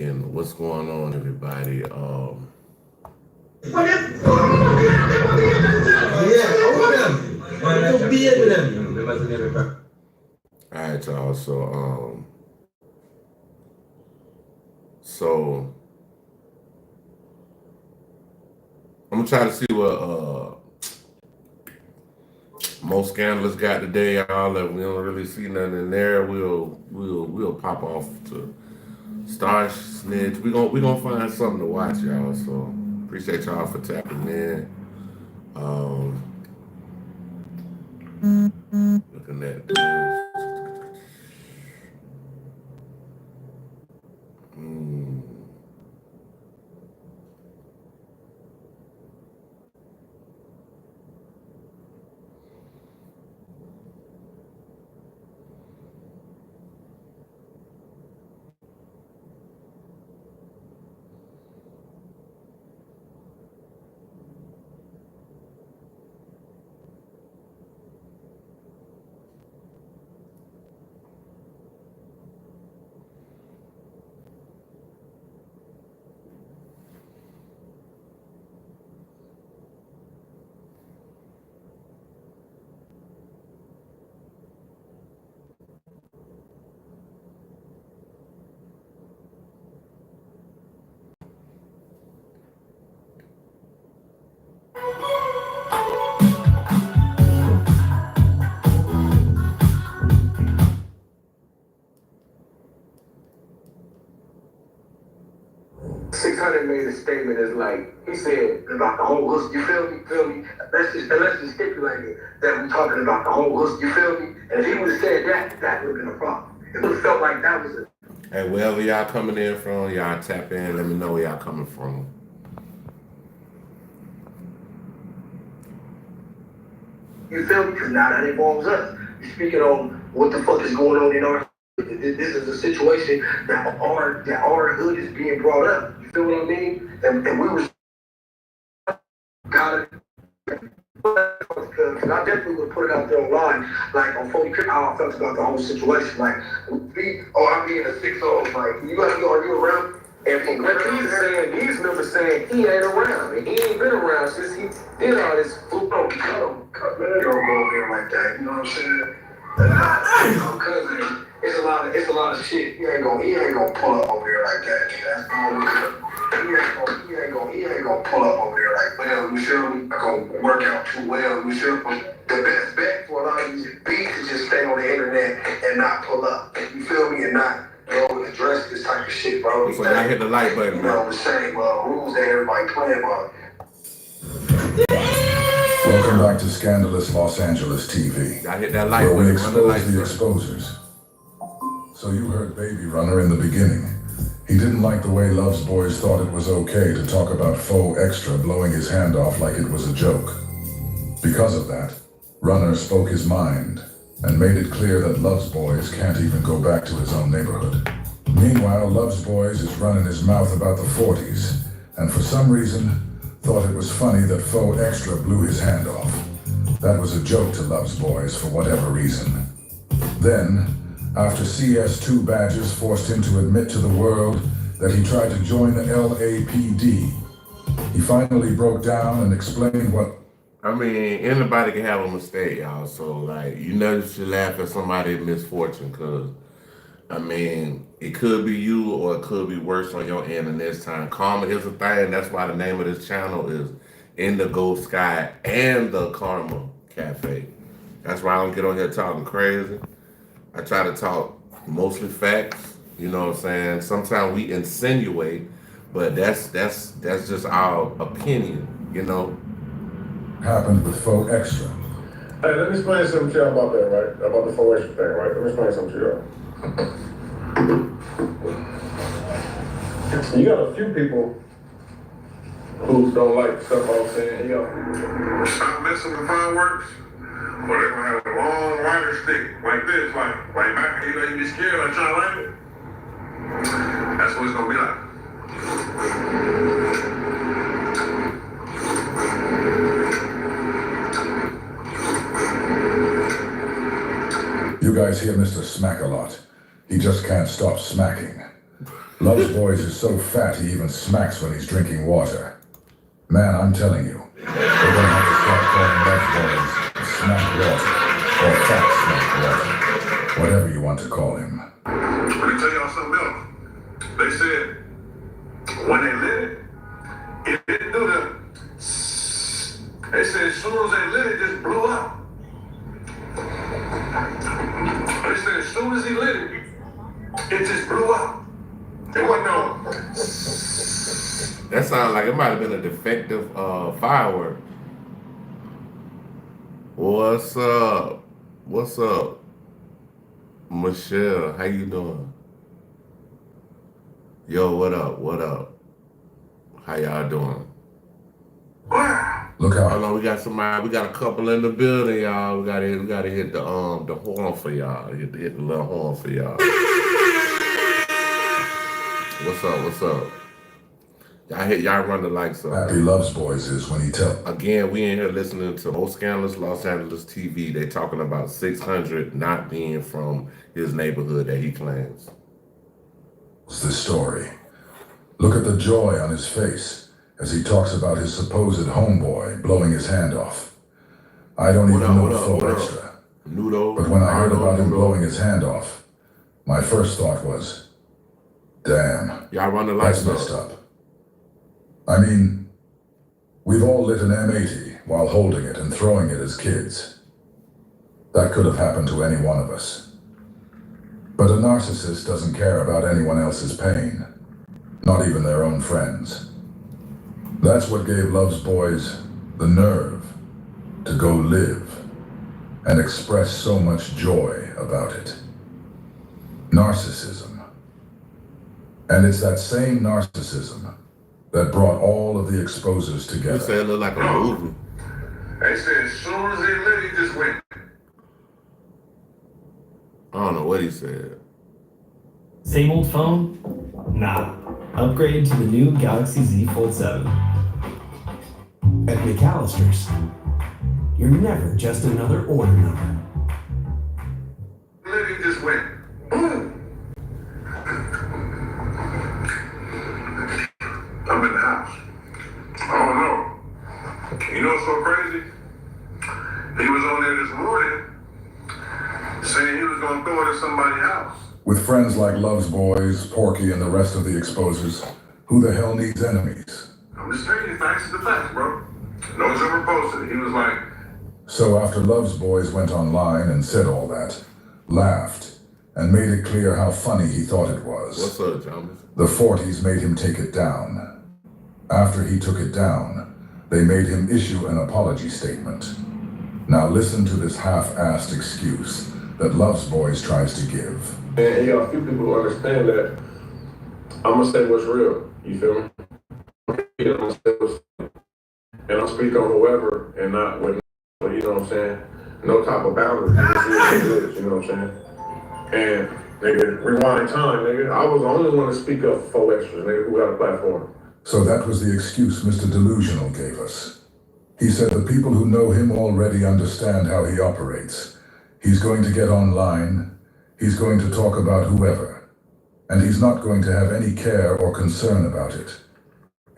And what's going on, everybody? All right, y'all. So I'm gonna try to see what most scandalous got today, y'all. If we don't really see nothing in there, we'll pop off to Star Snitch. We gonna find something to watch, y'all. So appreciate y'all for tapping in. Um, Looking at this. Mm. Made a statement is like he said about the whole hood. You feel me? Feel me? Let's just stipulate it that we're talking about the whole hood. You feel me? And if he would have said that, that would have been a problem. It would have felt like that was a. Hey, wherever y'all coming in from, y'all tap in. Let me know where y'all coming from. You feel me? Because now that involves us. You're speaking on what the fuck is going on in our. This is a situation that our hood is being brought up. You feel what I mean? And we were got it. Because I definitely would put it out there online, like on 40 Crip, how I felt about the whole situation. Like, I'm being a 6-0, like, you gotta go, are you around? And like he's never saying he ain't around. And he ain't been around since he did all this food. Don't go over there like that, you know what I'm saying? Because it's a lot of shit. He ain't gonna pull up over there like that. That's all. He ain't gonna pull up over there like, well, you feel me? Not gonna work out too well. You feel me? The best bet for a lot of these beats is just stay on the internet and not pull up. You feel me? And not go and address this type of shit, bro. So y'all hit the like button, you know, the same rules that everybody playing by. Welcome back to Scandalous Los Angeles TV, y'all hit that like where button. we expose the exposers. So you heard Baby Runner in the beginning. He didn't like the way Love's Boys thought it was okay to talk about Faux Extra blowing his hand off like it was a joke. Because of that, Runner spoke his mind and made it clear that Love's Boys can't even go back to his own neighborhood. Meanwhile, Love's Boys is running his mouth about the 40s, and for some reason, thought it was funny that Faux Extra blew his hand off. That was a joke to Love's Boys for whatever reason. Then, after CS2 badges forced him to admit to the world that he tried to join the LAPD, he finally broke down and explained what... I mean, anybody can have a mistake, y'all. So, like, you never should laugh at somebody's misfortune, because, I mean, it could be you or it could be worse on your end in this time. Karma is a thing. That's why the name of this channel is INDIGOSKEYE and the Karma Cafe. That's why I don't get on here talking crazy. I try to talk mostly facts, you know what I'm saying? Sometimes we insinuate, but that's just our opinion, you know? happened with Faux Extra. Hey, let me explain something to y'all about that, right? About the Faux Extra thing, right? Let me explain something to y'all. You got a few people who don't like the stuff I was saying. You know, stop messing with fireworks, or they're gonna have a long rider stick like this, like back, you know, you be scared, like trying to land it. That's what it's gonna be like. You guys hear Mr. Smack a lot. He just can't stop smacking. Love's Boys is so fat he even smacks when he's drinking water. Man, I'm telling you, we're gonna have to start calling Love's Boys Smack Water or Fat Smack Water, whatever you want to call him. Let me tell y'all something else. They said when they lit it didn't do the. They said as soon as they lit it just blew up. They said as soon as he lit it just blew up. It wasn't no. That sounds like it might have been a defective firework. What's up? What's up? Michelle, how you doing? Yo, what up? What up? How y'all doing? Look out. Hold on, we got somebody, we got a couple in the building, y'all. We gotta hit the horn for y'all. Hit the little horn for y'all. What's up? What's up? Y'all run the lights up. Happy Love's Boys is when he tells. Again, we in here listening to Most Scandalous Los Angeles TV. They talking about 600 not being from his neighborhood that he claims. This story. Look at the joy on his face as he talks about his supposed homeboy blowing his hand off. I don't even know full extra. But when I heard about him blowing his hand off, my first thought was, damn, y'all run the lights that's messed up. I mean, we've all lit an M80 while holding it and throwing it as kids. That could have happened to any one of us. But a narcissist doesn't care about anyone else's pain, not even their own friends. That's what gave Love's Boys the nerve to go live and express so much joy about it. Narcissism. And it's that same narcissism that brought all of the exposers together. You said it looked like a movie. They said as soon as they lit it just went. I don't know what he said. Same old phone? Nah. Upgrade to the new Galaxy Z Fold 7. At McAllister's, you're never just another order number. Lit it just went. Boom. I'm in the house. Oh no. You know what's so crazy? He was on there this morning saying he was gonna throw it at somebody's house. With friends like Love's Boys, Porky, and the rest of the exposers, who the hell needs enemies? I'm just saying, facts is the facts, bro. No one's ever posted it. He was like. So after Love's Boys went online and said all that, laughed, and made it clear how funny he thought it was. What's up, Thomas? The 40s made him take it down. After he took it down, they made him issue an apology statement. Now listen to this half-assed excuse that Love's Boys tries to give. And you got a few people who understand that I'm gonna say what's real. You feel me? I'm gonna say what's, and I'll speak on whoever and not with, you know what I'm saying? No type of boundaries. You know what I'm saying? And nigga, rewind time, nigga. I was the only one to speak up for 4 extras, nigga, who got a platform. So that was the excuse Mr. Delusional gave us. He said the people who know him already understand how he operates. He's going to get online, he's going to talk about whoever, and he's not going to have any care or concern about it.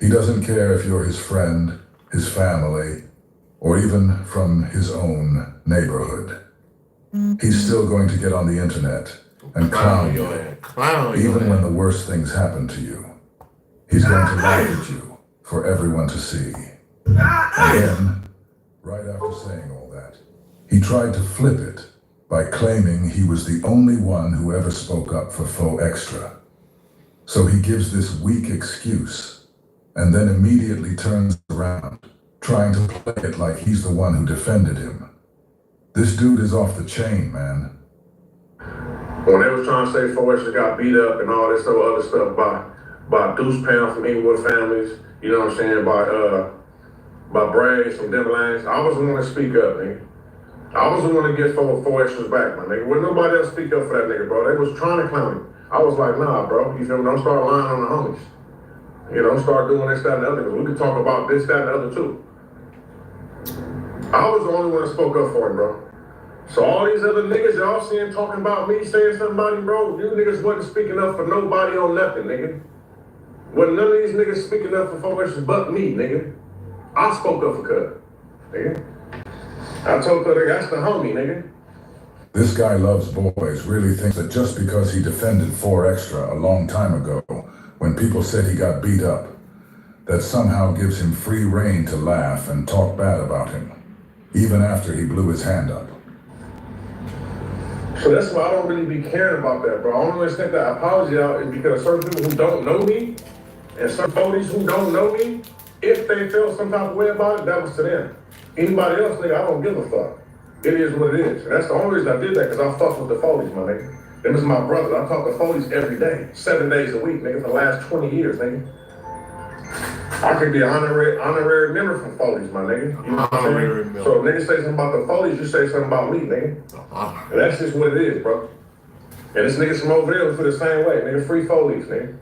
He doesn't care if you're his friend, his family, or even from his own neighborhood. He's still going to get on the internet and clown you, even when the worst things happen to you. He's going to laugh at you for everyone to see. And then, right after saying all that, he tried to flip it by claiming he was the only one who ever spoke up for Faux Extra. So he gives this weak excuse, and then immediately turns around, trying to play it like he's the one who defended him. This dude is off the chain, man. When they was trying to say Faux Extra got beat up and all this other stuff by Deuce Pound from Inglewood Families, you know what I'm saying, by Braves from Denver, I was the one to speak up, nigga. I was the one to get 4 extras back, my nigga. Wouldn't nobody else speak up for that nigga, bro. They was trying to clown him. I was like, nah, bro. You feel me? Don't start lying on the homies. You know, don't start doing this, that, and the other. Because we could talk about this, that, and the other, too. I was the only one that spoke up for him, bro. So all these other niggas y'all seeing talking about me, saying something about him, bro, you niggas wasn't speaking up for nobody on nothing, nigga. Wasn't none of these niggas speaking up for folks but me, nigga. I spoke up for Cuz, nigga. I told Cuz, that's the homie, nigga. This guy loves boys really thinks that just because he defended 4 Extra a long time ago, when people said he got beat up, that somehow gives him free rein to laugh and talk bad about him, even after he blew his hand up. So that's why I don't really be caring about that, bro. The only extent that I apologize is because certain people who don't know me, and certain folks who don't know me, if they feel some type of way about it, that was to them. Anybody else, nigga, I don't give a fuck. It is what it is. And that's the only reason I did that, because I fuck with the Foley's, my nigga. Them is my brothers. I talk to Foley's every day, 7 days a week, nigga, for the last 20 years, nigga. I could be an honorary member from Foley's, my nigga. You know what I'm saying? So if niggas say something about the Foley's, you say something about me, nigga. And that's just what it is, bro. And this niggas from over there feel the same way, nigga. Free Foley's, nigga.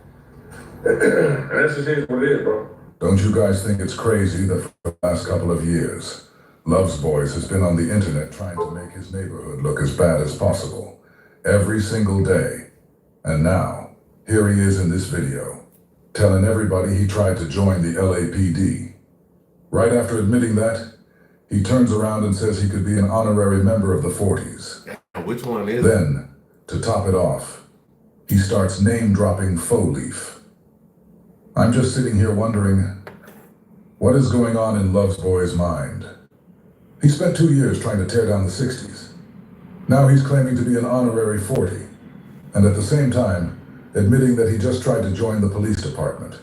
And that's just what it is, bro. Don't you guys think it's crazy that for the last couple of years, Love's Boys has been on the internet trying to make his neighborhood look as bad as possible, every single day. And now, here he is in this video, telling everybody he tried to join the LAPD. Right after admitting that, he turns around and says he could be an honorary member of the 40s. Which one is it? Then, to top it off, he starts name-dropping Faux Leaf. I'm just sitting here wondering, what is going on in Love's Boy's mind? He spent 2 years trying to tear down the 60s. Now he's claiming to be an honorary 40, and at the same time, admitting that he just tried to join the police department.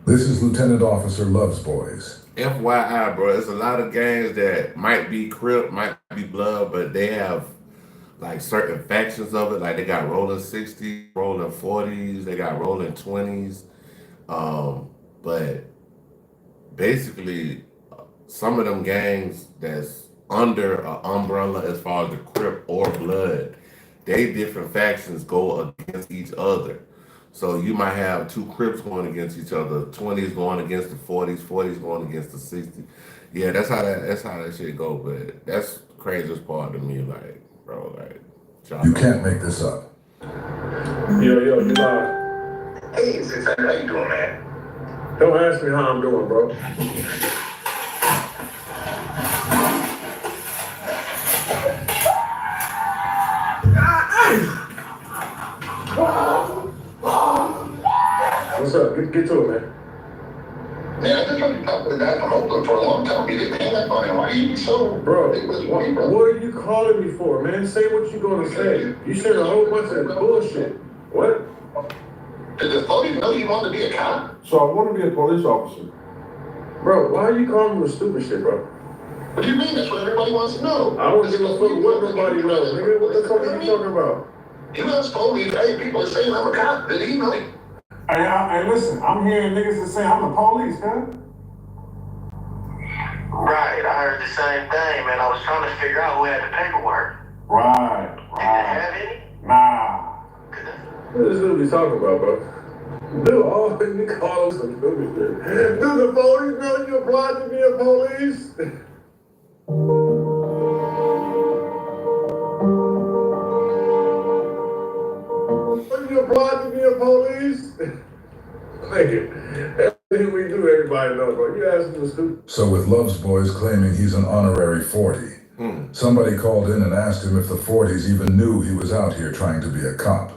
This is Lieutenant Officer Love's Boys. FYI, bro, there's a lot of gangs that might be Crip, might be Blood, but they have like certain factions of it. Like they got rolling 60s, rolling 40s, they got rolling 20s. But basically, some of them gangs that's under an umbrella as far as the Crip or Blood, they different factions go against each other. So you might have 2 Crips going against each other, 20s going against the 40s, 40s going against the 60s. Yeah, that's how that shit go. But that's the craziest part to me, like, bro, like. You can't make this up. Yo, you live. Hey, sis, how you doing, man? Don't ask me how I'm doing, bro. What's up? Get to it, man. Man, I've been trying to talk to the guy from Oakland for a long time. He didn't hang up on him. Why are you so... Bro, bro? What are you calling me for, man? Say what you're gonna say. You said a whole bunch of bullshit. What? Did the police know you wanted to be a cop? So I want to be a police officer. Bro, why are you calling me stupid shit, bro? What do you mean? That's what everybody wants to know. I don't give a fuck what nobody knows, nigga. What the fuck are you talking about? He knows police. Hey, people are saying I'm a cop. Did he know it? Hey, listen, I'm hearing niggas that say I'm the police, man. Right, I heard the same thing, man. I was trying to figure out who had the paperwork. Right. Did they have any? Nah. What is this dude be talking about, bro? Dude, all you call him some stupid shit. Do the police know you applied to be a police? When you applied to be a police? Nigga, everything we do, everybody knows, bro. You asking the stupid. So with Love's Boys claiming he's an honorary 40, somebody called in and asked him if the 40s even knew he was out here trying to be a cop.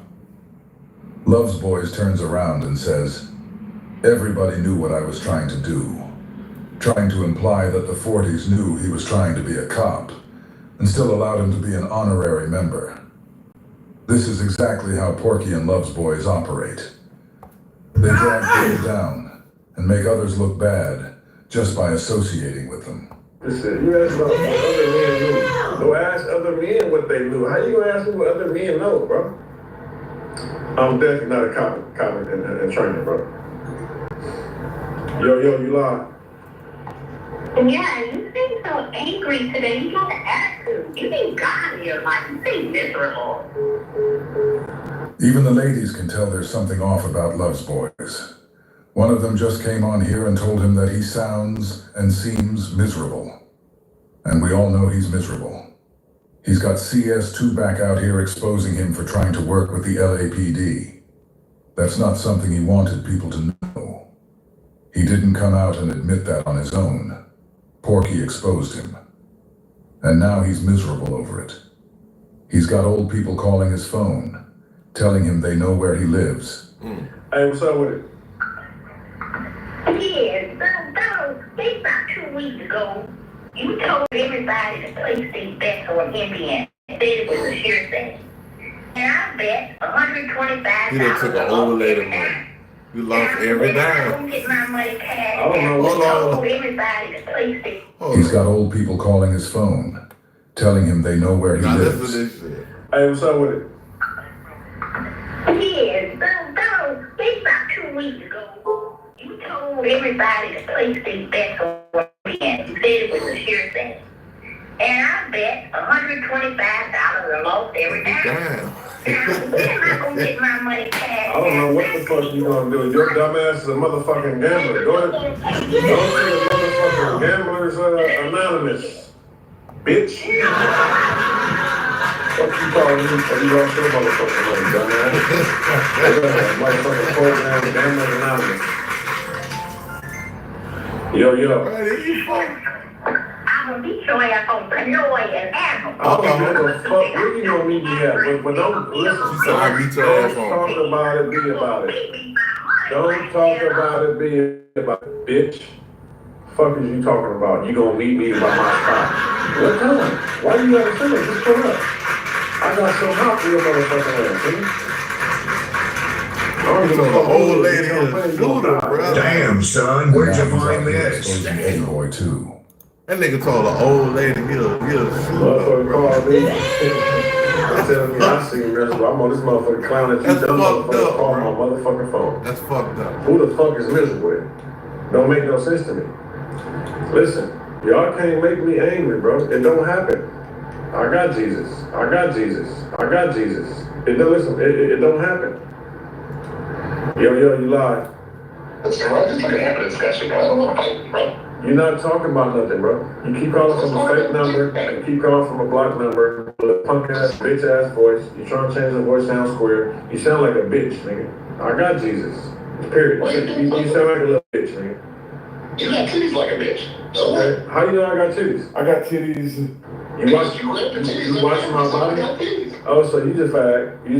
Love's Boys turns around and says, everybody knew what I was trying to do, trying to imply that the 40s knew he was trying to be a cop and still allowed him to be an honorary member. This is exactly how Porky and Love's Boys operate. They drag people down and make others look bad just by associating with them. Listen, you ask about what other men knew. Go ask other men what they knew. How you gonna ask them what other men know, bro? I'm definitely not a cop and trainer, bro. Yo, you lie. Yeah, you seem so angry today. You got an attitude. You ain't got here like you seem miserable. Even the ladies can tell there's something off about Love's Boys. One of them just came on here and told him that he sounds and seems miserable. And we all know he's miserable. He's got CS2 back out here exposing him for trying to work with the LAPD. That's not something he wanted people to know. He didn't come out and admit that on his own. Porky exposed him. And now he's miserable over it. He's got old people calling his phone, telling him they know where he lives. Hey, what's up with it? Yeah, it's about 2 weeks ago. You told everybody to place these bets on Indian. Said it was a sure thing. And I bet $125. He done took an old lady money. You lost every dime. Get my money cash. I don't know You what's told wrong. everybody to place these. He's got old people calling his phone, telling him they know where he Now listen to lives. this shit. Hey, what's up with it? Yeah, it's about 2 weeks ago. You told everybody to place these bets on Indian. You said it was a sure thing. And I bet $125 I lost every time. Damn. When am I gonna get my money cash? I don't know what the fuck you gonna do. Your dumb ass is a motherfucking gambler. Go to motherfucking Gamblers Anonymous. Bitch. What you calling me? Or you lost your motherfucking money, dumbass? Motherfucking program, Gamblers Anonymous. Yo. I'm gonna beat your ass on Panoy and Apple. I don't know what the fuck. Where you gonna meet me at? But don't listen. She said, I beat your ass Don't on. talk about it, be about it. Don't talk about it, be about it, bitch. Fuck is you talking about? You gonna meet me by my spot? What time? Why you gotta say it? Just pull up. I got some hot for your motherfucking ass, see? I don't give a The fuck. old lady is shooter, bro. Damn, son, where'd you find this? Exposing Eddie Boy too. That nigga told an old lady he'll shoot her, Motherfucker bro. called me. Tell me I see him miserable. I'm on this motherfucking clown that you That's done fucked motherfucker up, call bro. my motherfucking phone. That's fucked up. Who the fuck is miserable? Don't make no sense to me. Listen, y'all can't make me angry, bro. It don't happen. I got Jesus. I got Jesus. I got Jesus. It don't happen. Yo, you lie. Listen, bro, just like an having a discussion, bro. I don't want to fight, bro. You're not talking about nothing, bro. You keep calling from a fake number, and keep calling from a block number, with a punk ass, bitch ass voice. You trying to change the voice sound square. You sound like a bitch, nigga. I got Jesus. Period. You sound like a little bitch, nigga. You got titties like a bitch. So what? Okay. How you know I got titties? I got titties. You watch my body? Oh, so you just fag. You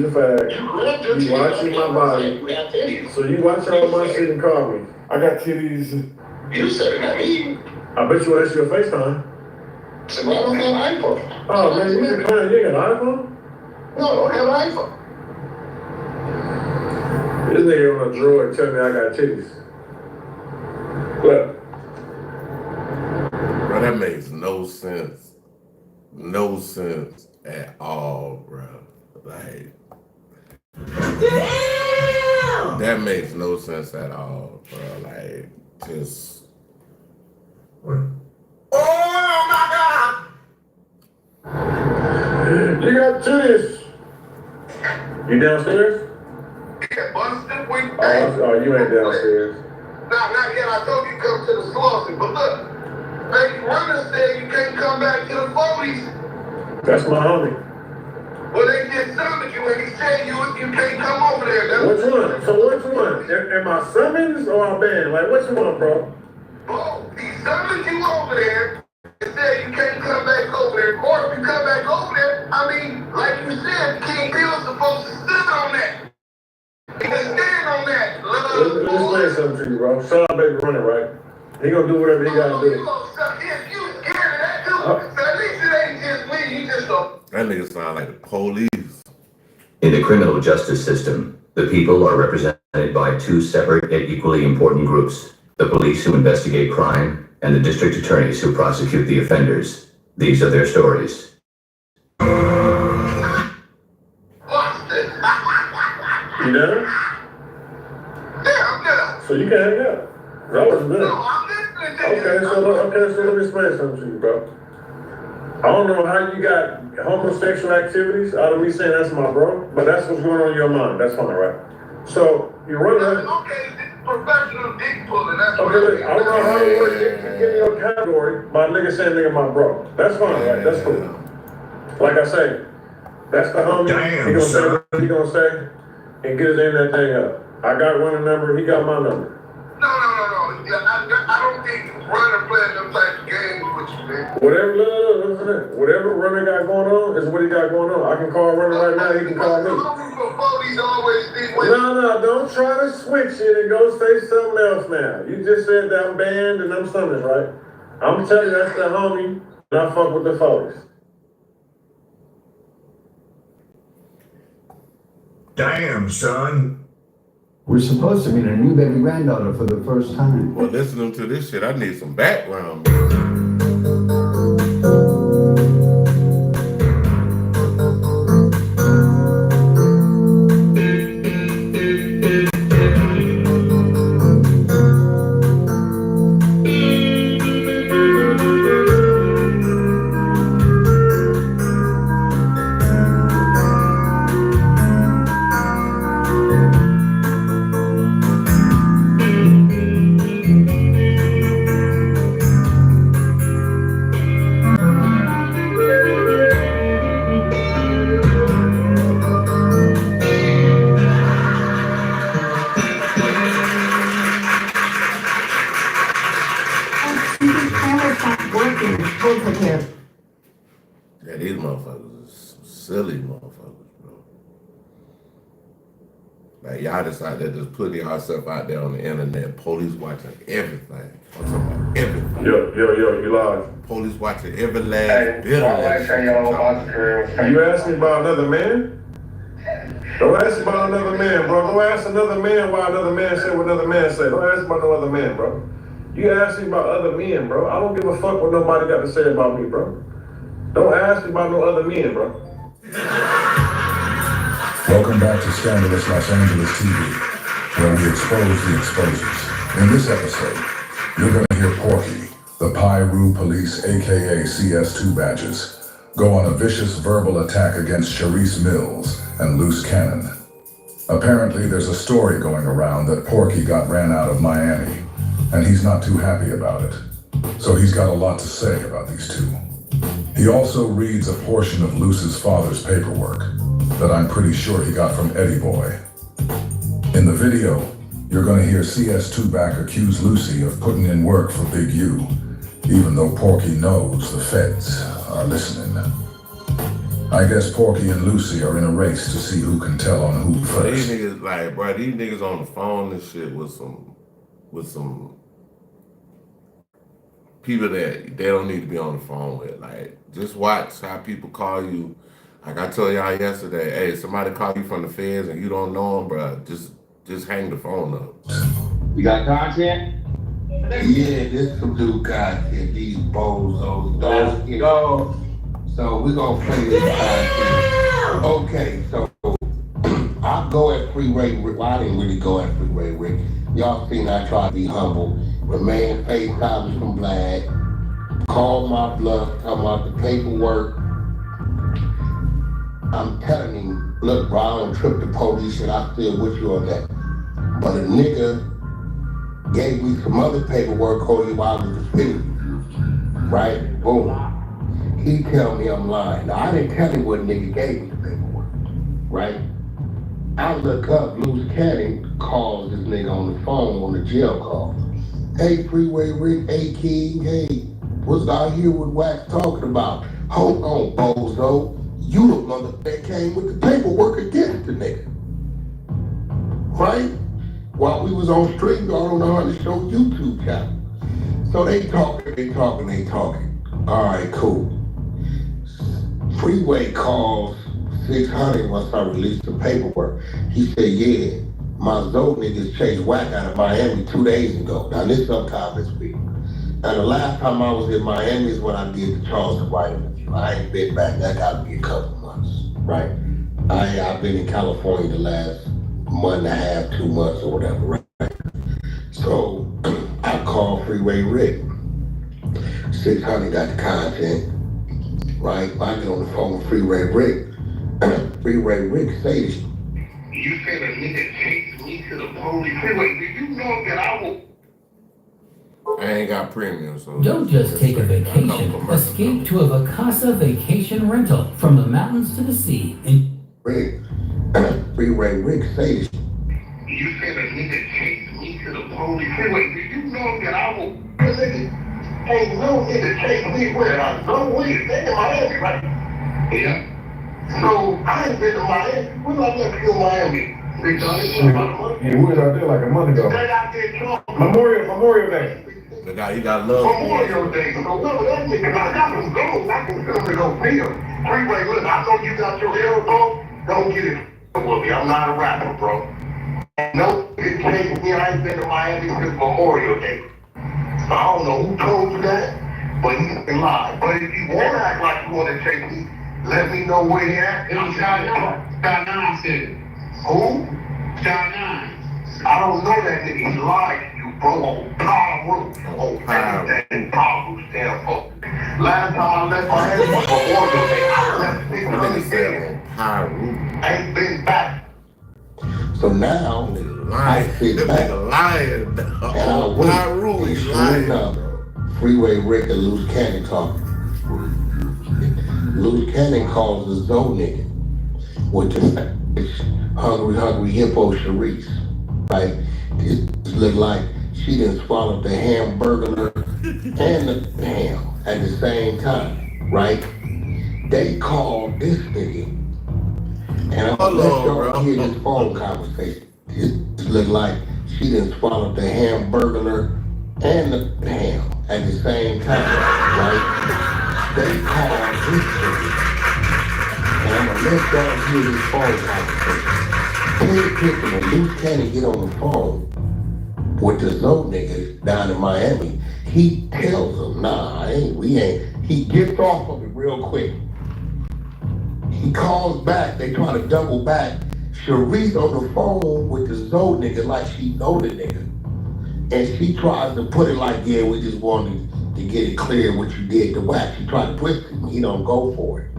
watching my body. So you watch all my shit and call me. I got titties. You said it, not me. I bet you asked you a FaceTime. So I don't have an iPhone. Oh man, you can clown. You ain't got an iPhone? No, I don't have an iPhone. This nigga on a droid tell me I got titties. Look. Bro, that makes no sense. No sense at all, bro. Like, damn! That makes no sense at all, bro. Like, just. Oh my God! You got titties. You downstairs? Yeah, busted with Oh, you ain't downstairs. Not yet. I told you come to the closet, but look. Baby Runner said you can't come back to the police. That's my homie. Well, they just summoned you and he said you can't come over there. Which one? So which one? Am I summons or I'm banned? Like, which one, bro? Oh, he summoned you over there and said you can't come back over there. Or if you come back over there, I mean, like you said, King Bill's supposed to stand on that. He can stand on that. Let me explain something to you, bro. Shout out Baby Runner, right? He gonna do whatever he gotta do. You scared of that too. So at least it ain't just me. You just a... That nigga sound like the police. In the criminal justice system, the people are represented by two separate yet equally important groups: the police who investigate crime and the district attorneys who prosecute the offenders. These are their stories. You done? Yeah, I'm done. So you can hang up. That wasn't good. No, I'm listening to you. Okay, so let me explain something to you, bro. I don't know how you got homosexual activities out of me saying that's my bro, but that's what's going on in your mind. That's fine, right? So you run that. Okay, this is professional dick pulling. That's Okay, listen, I don't know how to work it to get in your category by nigga saying nigga my bro. That's fine, right? That's cool. Like I say, that's the homie. Damn, He gonna say son. what he gonna say and get his internet thing up. I got running number, he got my number. No. Yeah, I don't think running playing them type of games with you, man. Whatever runner got going on is what he got going on. I can call runner right now, he can call me. No, don't try to switch it and go say something else now. You just said that I'm banned and I'm something, right? I'm telling you that's the homie and I fuck with the folks. Damn, son. We're supposed to meet a new baby granddaughter for the first time. Well, listening to this shit, I need some background music. Yeah, these motherfuckers are some silly motherfuckers, bro. Like, y'all just out there just putting yourself out there on the internet. Police watching everything. I'm talking about everything. Yo, you live. Police watching every last bit of that shit. You asked me about another man? Don't ask me about another man, bro. Don't ask another man why another man said what another man said. Don't ask about no other man, bro. You ask me about other men, bro. I don't give a fuck what nobody got to say about me, bro. Don't ask me about no other men, bro. Welcome back to Scandalous Los Angeles TV, where we expose the exposers. In this episode, you're going to hear Porky, the Pyru Police, aka CS2 badges, go on a vicious verbal attack against Sharice Mills and Loose Cannon. Apparently, there's a story going around that Porky got ran out of Miami, and he's not too happy about it. So he's got a lot to say about these two. He also reads a portion of Luce's father's paperwork that I'm pretty sure he got from Eddie Boy. In the video, you're going to hear CS2 back accuse Lucy of putting in work for Big U, even though Porky knows the feds are listening. I guess Porky and Lucy are in a race to see who can tell on who first. These niggas, like, bro, these niggas on the phone and shit with some people that they don't need to be on the phone with. Like, just watch how people call you. Like I told y'all yesterday, hey, somebody call you from the feds and you don't know them, bro, just hang the phone up. You got content? Yeah, this some new content, these bozos. Let's go. So we're gonna play this content. Okay, so I go at Freeway Rick. Well, I didn't really go at Freeway Rick. Y'all seen I try to be humble. The man FaceTime me from Vlad. Called my bluff, talking about the paperwork. I'm telling him, look, bro, I don't trip the police and I still with you on that. But a nigga gave me some other paperwork holding while I was suspended. Right? Boom. He tell me I'm lying. Now, I didn't tell him what nigga gave me the paperwork. Right? I look up, Loose Cannon calls this nigga on the phone on the jail call. Hey, Freeway Rick, hey, King, hey, what's out here with Wax talking about? Hold on, bozo. You the mother that came with the paperwork against the nigga. Right? While we was on stream, y'all on the Honey Show YouTube channel. So they talking. All right, cool. Freeway calls 600 once I released the paperwork. He said, yeah, my Zoe niggas chased Whack out of Miami 2 days ago. Now this sometime this week. Now the last time I was in Miami is when I did the Charleston White interview. I ain't been back, that got to be a couple months, right? I've been in California the last month and a half, 2 months or whatever, right? So I called Freeway Rick. 600 got the content, right? I get on the phone with Freeway Rick. Freeway Rick say this. You said a nigga chased me to the police. Freeway, did you know that I will... I ain't got premium, so Don't just take a vacation. Escape to a Vacasa vacation rental from the mountains to the sea. Rick, Freeway Rick say this. You said a nigga chased me to the police freeway. Do you know that I will ain't no nigga chase me where I go with it. They in Miami, right? Yeah. So I ain't been to Miami. When I left you in Miami? Yeah, we was out there like a month ago. Straight out there talking. Memorial Day. The guy, he got love. Memorial Day. So whoever that nigga, I got some gold. I can tell him to go pay him. Freeway, look, I know you got your hair, bro. Don't get it with me. I'm not a rapper, bro. No, it chased me. I ain't been to Miami since Memorial Day. So I don't know who told you that, but he's been lying. But if you want to act like you want to chase me, let me know where he at. It was Shot 9 said it. Who? Shot 9. I don't know that nigga. He's lying to you, bro. On power. On everything power stand for. Last time I left Miami was Memorial Day. I left 6 minutes there. Ain't been back. So now, I sit back and I wait. Sure enough, Freeway Rick and Loose Cannon talking. Loose Cannon calls the Zoe nigga with the hungry hippo Sharice. Right? It looked like she done swallowed the hamburger and the ham at the same time. Right? They called this nigga. And I'm gonna let y'all hear this phone conversation. It looked like she done swallowed the hamburger and the ham at the same time, right? They called this nigga. And I'm gonna let y'all hear this phone conversation. Pay attention when Loose Cannon get on the phone with the Zoe nigga down in Miami. He tells them, nah, we ain't. He gets off of it real quick. He calls back, they try to double back. Sharice on the phone with the Zoe nigga like she know the nigga. And she tries to put it like, yeah, we just wanted to get it clear what you did to Wack. She tried to twist him, he don't go for it.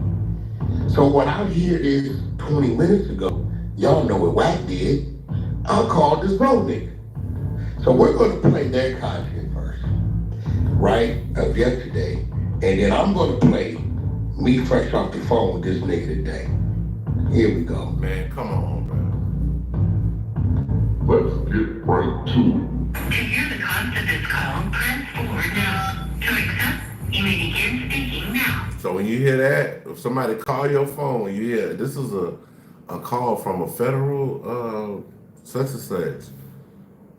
So what I hear is 20 minutes ago, y'all know what Wack did. I called the Zoe nigga. So we're gonna play their content first, right, of yesterday. And then I'm gonna play me fresh off the phone with this nigga today. Here we go. Man, come on, bro. Let's get right to it. To hear the cost of this call, press 4 now. To accept, you may begin speaking now. So when you hear that, if somebody call your phone, you hear this is a call from a federal such and such.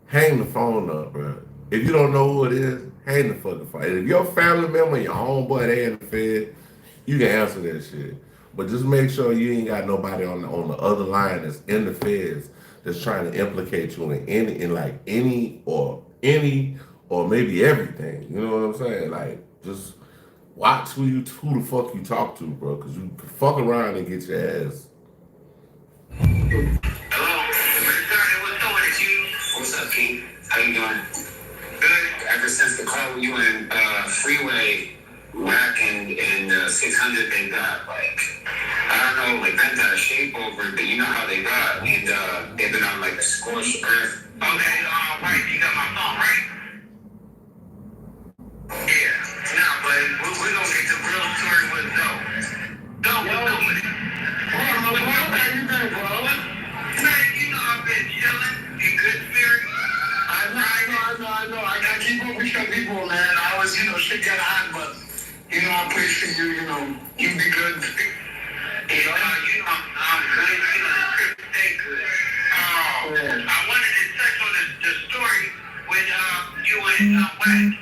Hang the phone up, bro. If you don't know who it is, hang the fucking phone. If your family member, your homeboy, they in the Fed, you can answer that shit. But just make sure you ain't got nobody on the other line that's in the Feds that's trying to implicate you in any or maybe everything. You know what I'm saying? Like, just watch who the fuck you talk to, bro, because you can fuck around and get your ass. Hello? What's up with you? What's up, King? How you doing? Good. Ever since the call with you and Freeway, Wack and 600, they got like, I don't know, like bent out of shape over it, but you know how they got, and they've been on like a scorched earth. Okay, right, you got my phone, right? Yeah, now, but we're gonna get the real story with Zoe. Zoe, what's up with it? How you been, bro? Man, you know I've been chilling in good spirit. I know. I gotta keep up with your people, man. I was, shit got hot, but I appreciate you, you be good. I'm good, stay good. I wanted to touch on the story with you and Wack,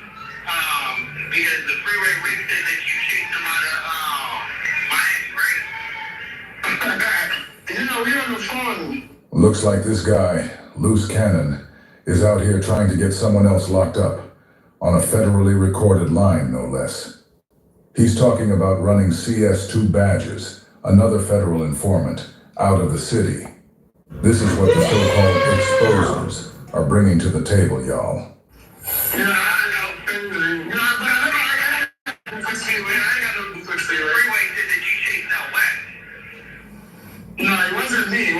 because the Freeway Rick said that you chased him out of Miami, right? We on the phone. Looks like this guy, Loose Cannon, is out here trying to get someone else locked up, on a federally recorded line, no less. He's talking about running CS2 badges, another federal informant, out of the city. This is what the so-called exposers are bringing to the table, y'all. No, it wasn't me.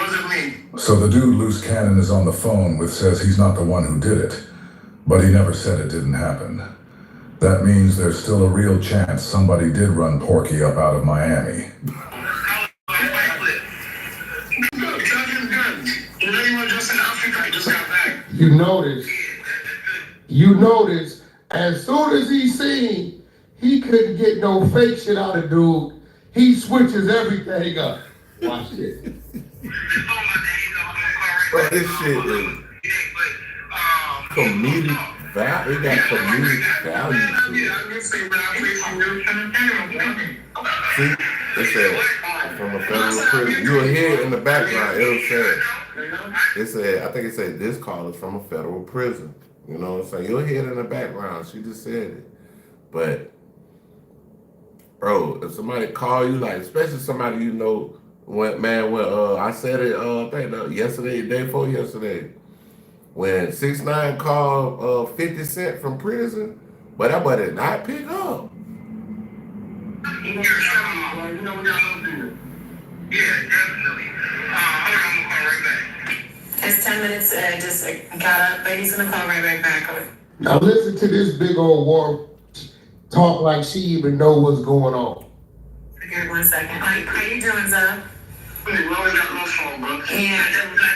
So the dude Loose Cannon is on the phone with says he's not the one who did it. But he never said it didn't happen. That means there's still a real chance somebody did run Porky up out of Miami. You notice, as soon as he seen he couldn't get no fake shit out of dude, he switches everything up. Watch this. Bro, this shit is comedic value. It got comedic value to it. See, it said from a federal prison. You'll hear it in the background. It'll say, it said, I think it said this call is from a federal prison. You know what I'm saying? You'll hear it in the background. She just said it. But, bro, if somebody call you, like, especially somebody you know, I said it, I think yesterday, the day before yesterday, when 6ix9ine called 50 Cent from prison, but that boy did not pick up. Yeah, definitely. Hold on, I'm gonna call right back. It's 10 minutes, just got up, but he's gonna call right back. Now listen to this big old war talk like she even know what's going on. Here, 1 second. How you doing, Zah? We always got no phone, bro. Yeah.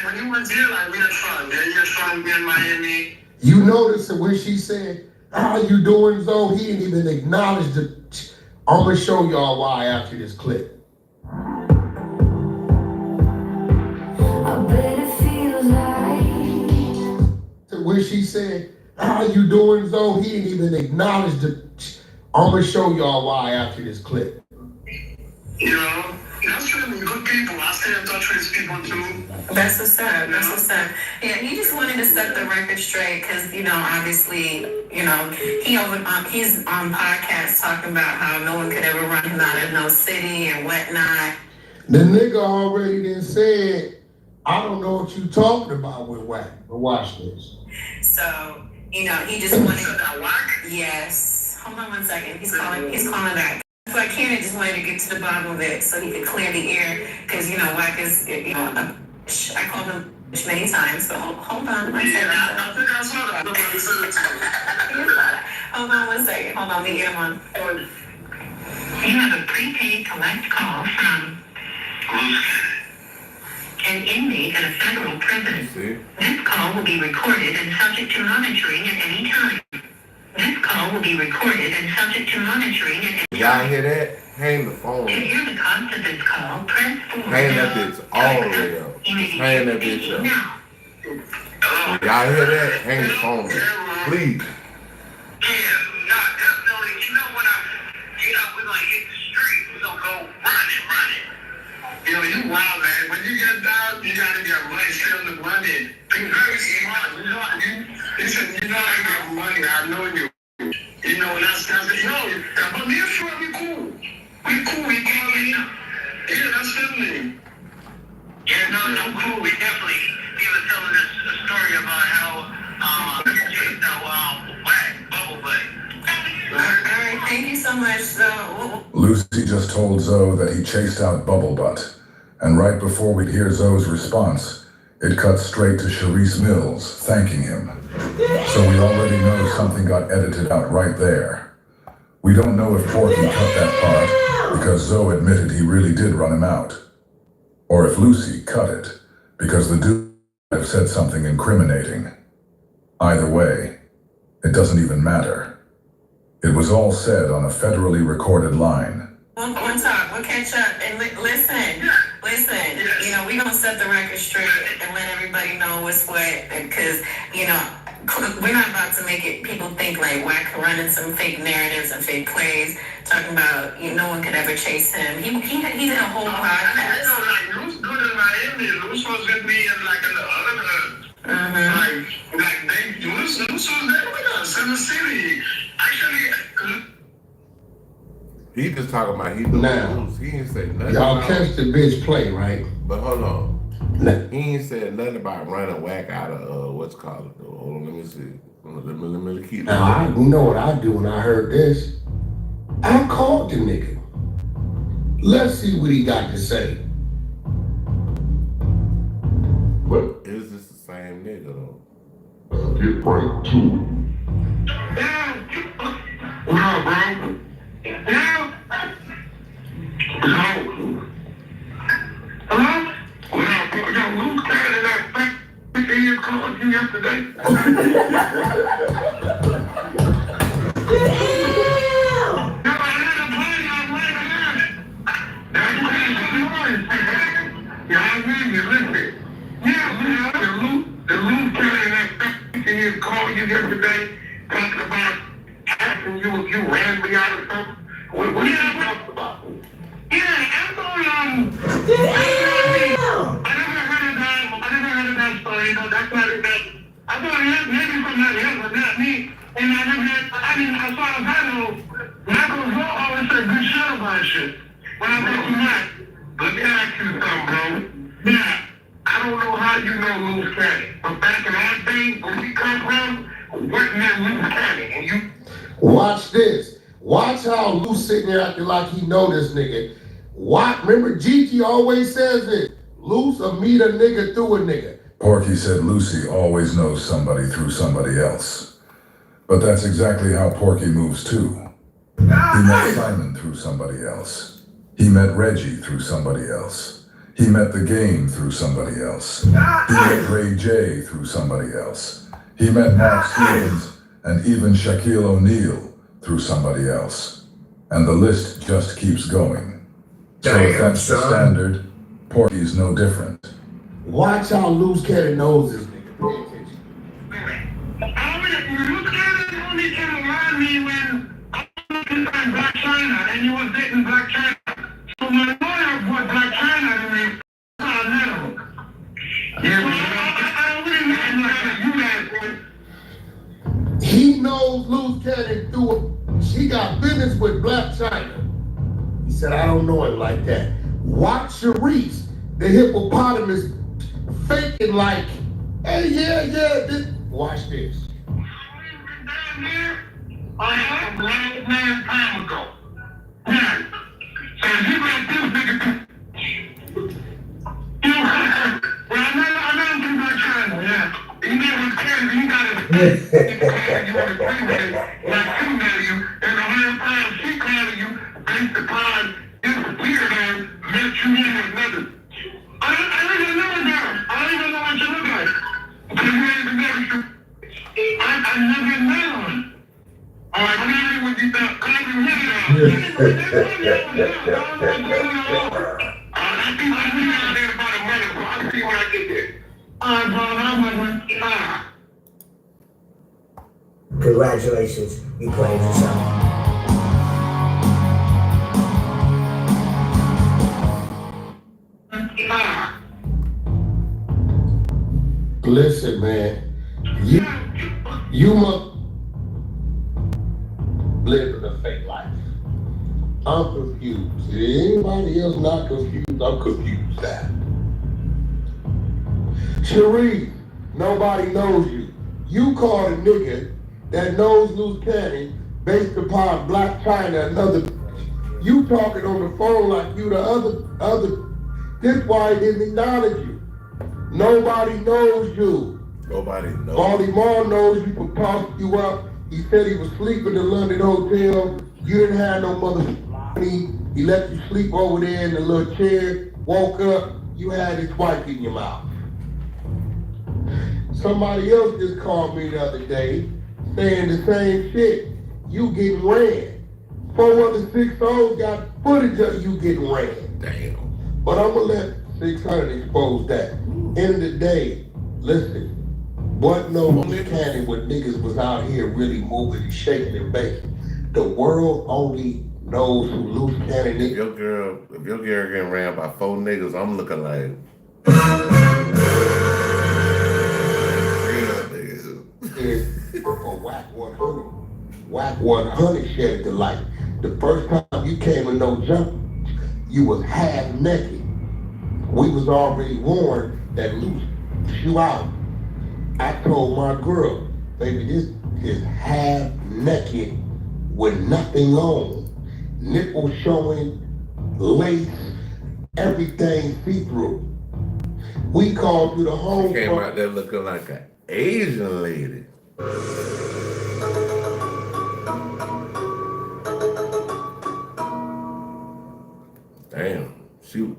When you was here, like, we had fun. Yeah, you had fun in Miami. You notice that when she said, how you doing, Zoe? He didn't even acknowledge the... I'm gonna show y'all why after this clip. I bet it feels like... When she said, how you doing, Zoe? He didn't even acknowledge the... I'm gonna show y'all why after this clip. You know, that's really good people. I stay in touch with these people too. That's what's up. That's what's up. Yeah, he just wanted to set the record straight because, you know, obviously, you know, he's on podcasts talking about how no one could ever run him out of no city and whatnot. The nigga already done said, I don't know what you talking about with Wack. But watch this. So, you know, he just wanted that Wack? Yes. Hold on 1 second. He's calling back. So I kind of just wanted to get to the bottom of it so he could clear the air because, you know, Wack is, you know, I called him many times. So hold on 1 second. I think I saw that. Hold on 1 second. Hold on, let me get him on. You have a prepaid collect call from an inmate at a federal prison. This call will be recorded and subject to monitoring at any time. This call will be recorded and subject to monitoring at any time. Y'all hear that? Hang the phone. To hear the cost of this call, press 4. Hang that bitch all the way up. Hang that bitch up. Y'all hear that? Hang the phone up. Please. Yo, you wild, man. When you get down, you gotta get money, stay on the money. Be very smart. You know, listen, you know I get money. I know you. You know, that's but me and Fred, we cool. We cool, we family. Yeah, that's family. Yeah, no, I'm cool. We definitely, he was telling us a story about how, chased out, Wack, Bubble Butt. All right, thank you so much, Zoe. Lucy just told Zoe that he chased out Bubble Butt, and right before we'd hear Zoe's response, it cut straight to Sharice Mills thanking him. So we already know something got edited out right there. We don't know if Porky cut that part because Zoe admitted he really did run him out, or if Lucy cut it because the dude might have said something incriminating. Either way, it doesn't even matter. It was all said on a federally recorded line. We'll talk, we'll catch up, and listen, you know, we're gonna set the record straight and let everybody know what's what, because, you know, we're not about to make it, people think like Wack running some fake narratives and fake plays, talking about, you know, no one could ever chase him. He did a whole podcast. I know, like, Luce good in Miami, Luce was with me in like in the other, Luce was there with us in the city. Actually, he just talking about he doing moves. He ain't say nothing. Y'all catch the bitch play, right? But hold on. He ain't said nothing about running Wack out of what's called it. Hold on, let me see. Let me keep. Now you know what I do when I heard this? I called the nigga. Let's see what he got to say. But is this the same nigga though? Get right to it. What up, bro? Yeah? Hello? What up, bro? Yo, Luke carried that fat he called you yesterday. He called you yesterday talking about asking you if you ran me out of something. What are you talking about? Yeah, I'm going I never heard of that story. No, that's not it. I thought maybe somebody else, but not me. And I never had, as far as I know, Michael Zoe always said good shit about shit. But I bet you not. Let me ask you something, bro. Yeah, I don't know how you know Loose Cannon, but back in our day, where we come from, wasn't that Loose Cannon? And you... Watch this. Watch how Loose sitting there acting like he know this nigga. Remember Gigi always says this. Loose will meet a nigga through a nigga. Porky said Lucy always knows somebody through somebody else. But that's exactly how Porky moves too. He met Simon through somebody else. He met Reggie through somebody else. He met the game through somebody else. He met Ray J through somebody else. He met Mark Stevens and even Shaquille O'Neal through somebody else. And the list just keeps going. So if that's the standard, Porky's no different. Watch how Loose Cannon knows this nigga. Pay attention. Loose Cannon only came around me when I was in Black China and you was dating Black China. So my lawyer brought Black China to me, so I met him. Yeah, but I really know you guys. He knows Loose Cannon through it. She got business with Black China. He said, I don't know him like that. Watch Sharice, the hippopotamus, faking like, hey, yeah. Watch this. I had a long time ago. Yeah. So you got this nigga. Well, I know him through Black China, yeah. He never cares. He got his you want to bring with it, like female you, and the whole time she calling you based upon this weirdo met you in another. I don't even know it now. I don't even know what you look like. Because you ain't even know you. I never met one. Alright, I'm not even with you now. Come and hit it out. I think I'm out there about a month, so I'll see when I get there. Alright, bro, I'm Congratulations, you played yourself. Listen, man, you must live in a fake life. I'm confused. Is anybody else not confused? I'm confused now. Sharif, nobody knows you. You called a nigga that knows Loose Cannon based upon Black China, another. You talking on the phone like you the other. This why he didn't acknowledge you. Nobody knows you. Nobody knows. Baltimore knows you for tossing you up. He said he was sleeping in the London hotel. You didn't have no money. He let you sleep over there in the little chair. Woke up, you had his wife in your mouth. Somebody else just called me the other day saying the same shit. You getting ran. 4 other 6-0s got footage of you getting ran. Damn. But I'm gonna let 600 expose that. End of the day, listen, what no Loose Cannon when niggas was out here really moving and shaking and baking. The world only knows who Loose Cannon is. If your girl getting ran by 4 niggas, I'm looking like for Whack 100. Whack 100 shed the light. The first time you came in No Jump, you was half naked. We was already warned that Loose you out. I told my girl, baby, this is half naked with nothing on. Nipple showing, lace, everything see-through. We called through the home. Came out there looking like an Asian lady.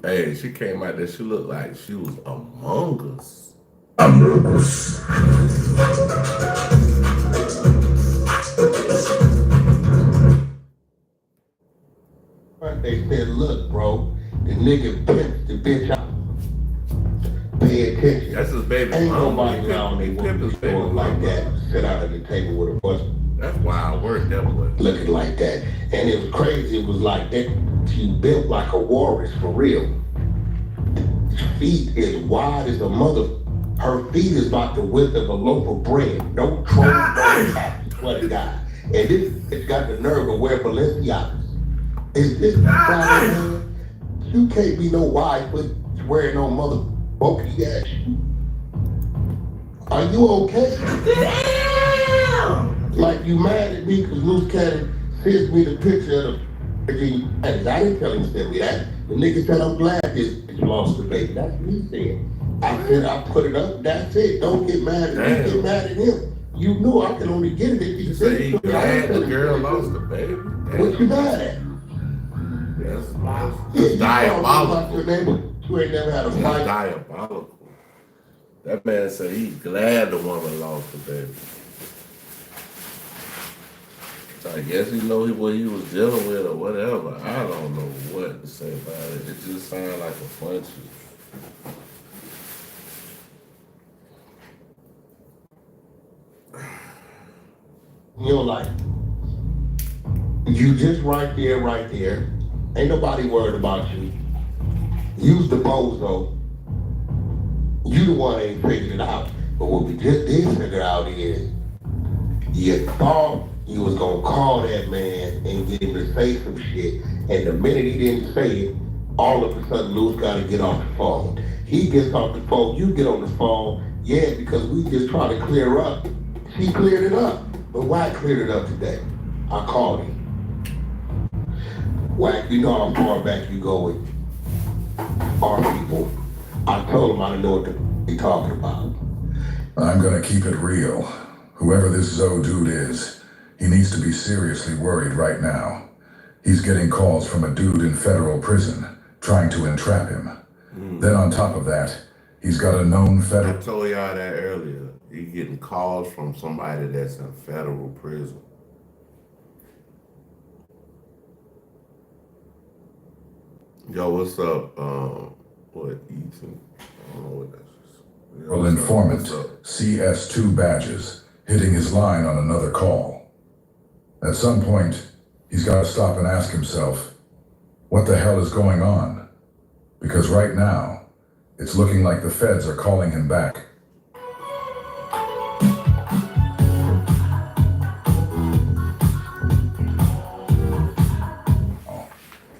Hey, she came out there, she looked like she was Among Us. They said, look, bro, the nigga pimps the bitch out. Pay attention. That's his baby Ain't mama. nobody around they want to be like that. Sit out at the table with a bunch. That's wild work, that boy. Looking like that. And it was crazy. It was like that. She built like a walrus for real. Feet is wide as a mother. Her feet is like the width of a loaf of bread. No troll, no tap. Swear to God. And this it's got the nerve to wear Balenciagas. Is this Friday, man? You can't be no wide foot wearing no mother bulky ass shoe. Are you okay? Damn! Like you mad at me because Loose Cannon sends me the picture of the I didn't tell him to send me that. The nigga said I'm glad this bitch lost the baby. That's what he said. I said I put it up, that's it. Don't get mad at me, get mad at him. You knew I can only get it if you said he glad the girl lost the baby. What you mad at? That's diabolical. You ain't never had a fight. That's diabolical. That man said he's glad the woman lost the baby. So I guess he know what he was dealing with or whatever. I don't know what to say about it. It just sounds like a bunch of... You're like, you just right there. Ain't nobody worried about you. Use the bozo. You the one ain't figured it out. But what we just did figure out is, you thought you was gonna call that man and get him to say some shit. And the minute he didn't say it, all of a sudden Lou's gotta get off the phone. He gets off the phone, you get on the phone. Yeah, because we just try to clear up. She cleared it up. But why cleared it up today? I called him. Whack, you know how far back you go with our people. I told him I didn't know what they're talking about. I'm gonna keep it real. Whoever this Zoe dude is, he needs to be seriously worried right now. He's getting calls from a dude in federal prison, trying to entrap him. Then on top of that, he's got a known federal... I told y'all that earlier. He's getting calls from somebody that's in federal prison. Yo, what's up? What, Ethan? I don't know what that is. Well, informant, CS2 badges, hitting his line on another call. At some point, he's got to stop and ask himself, what the hell is going on? Because right now, it's looking like the feds are calling him back.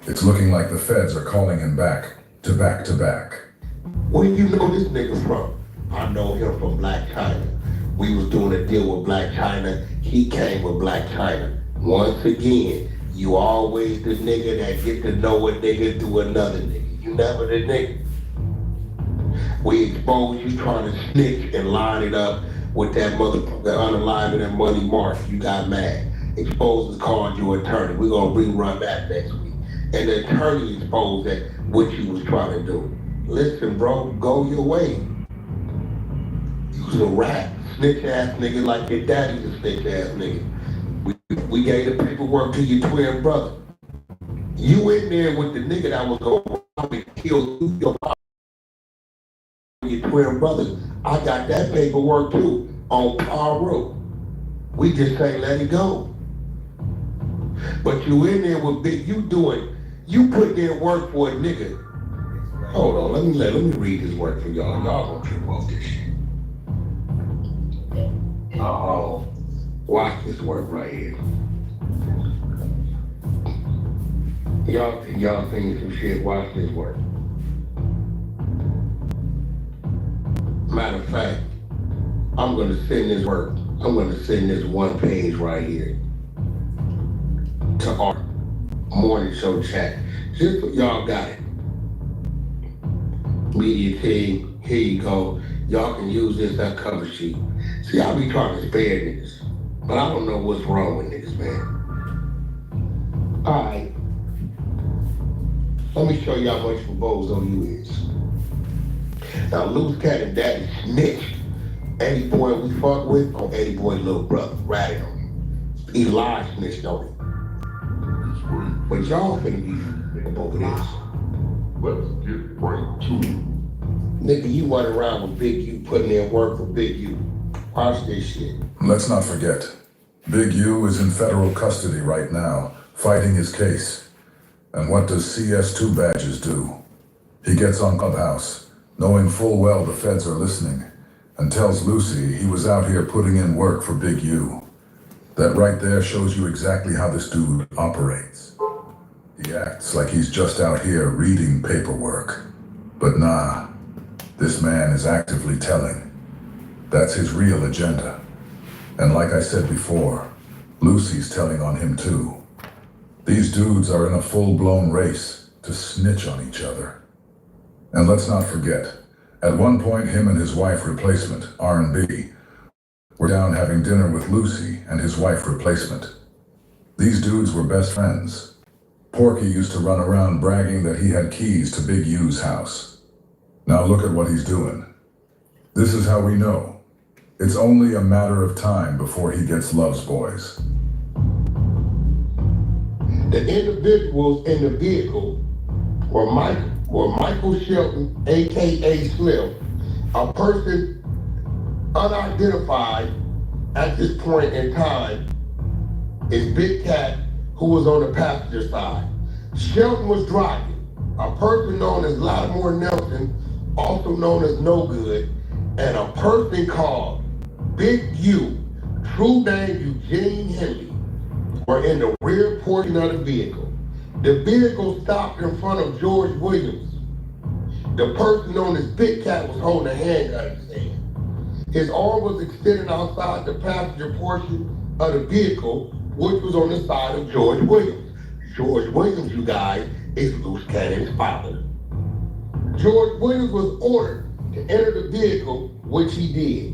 It's looking like the feds are calling him back to back. Where you know this nigga from? I know him from Black China. We was doing a deal with Black China. He came with Black China. Once again, you always the nigga that get to know a nigga through another nigga. You never the nigga. We expose you trying to snitch and line it up with that motherfucker unaliving that money mark. You got mad. Exposed called you attorney. We're gonna rerun that next week. And the attorney exposed that what you was trying to do. Listen, bro, go your way. You was a rat, snitch ass nigga like your daddy's a snitch ass nigga. We gave the paperwork to your twin brother. You in there with the nigga that was gonna rob and kill your twin brother. I got that paperwork too on Par Road. We just say let it go. But you in there with big, you put in work for a nigga. Hold on, let me read this work for y'all. Y'all gonna trip off this shit. Uh-oh. Watch this work right here. Y'all seen some shit, watch this work. Matter of fact, I'm gonna send this work. I'm gonna send this one page right here to our morning show chat. Just so y'all got it. Media team, here you go. Y'all can use this as cover sheet. See, I be trying to spare niggas, but I don't know what's wrong with niggas, man. All right. Let me show you how much of a bozo you is. Now, Loose Cannon Daddy snitched. Eddie Boy we fuck with on Eddie Boy's little brother, ratted on him. Eli snitched on him. But y'all finna be up over this. Let's get right to it. Nigga, you run around with Big U, putting in work for Big U. Watch this shit. Let's not forget, Big U is in federal custody right now, fighting his case. And what does CS2 badges do? He gets on Clubhouse, knowing full well the feds are listening, and tells Lucy he was out here putting in work for Big U. That right there shows you exactly how this dude operates. He acts like he's just out here reading paperwork. But nah, this man is actively telling. That's his real agenda. And like I said before, Lucy's telling on him too. These dudes are in a full-blown race to snitch on each other. And let's not forget, at one point him and his wife replacement, R&B, were down having dinner with Lucy and his wife replacement. These dudes were best friends. Porky used to run around bragging that he had keys to Big U's house. Now look at what he's doing. This is how we know. It's only a matter of time before he gets Love's boys. The individuals in the vehicle were Michael Shelton, aka Slim, a person unidentified at this point in time, is Big Cat, who was on the passenger side. Shelton was driving. A person known as Lattimore Nelson, also known as No Good, and a person called Big U, true name Eugene Henley, were in the rear portion of the vehicle. The vehicle stopped in front of George Williams. The person known as Big Cat was holding a handgun in his hand. His arm was extended outside the passenger portion of the vehicle, which was on the side of George Williams. George Williams, you guys, is Loose Cannon's father. George Williams was ordered to enter the vehicle, which he did.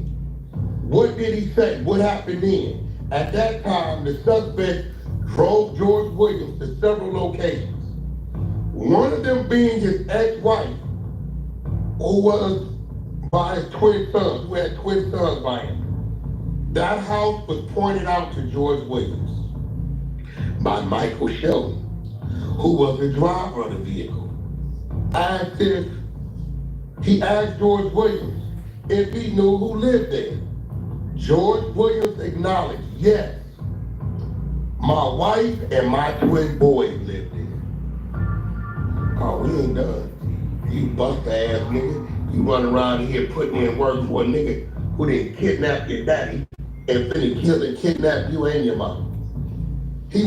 What did he say? What happened then? At that time, the suspect drove George Williams to several locations. One of them being his ex-wife, who was by his twin sons, who had twin sons by him. That house was pointed out to George Williams by Michael Shelton, who was the driver of the vehicle. He asked George Williams if he knew who lived there. George Williams acknowledged, yes, my wife and my twin boys lived there. Oh, we ain't done. You bust ass nigga. You run around here putting in work for a nigga who didn't kidnap your daddy and finna kill and kidnap you and your mom. He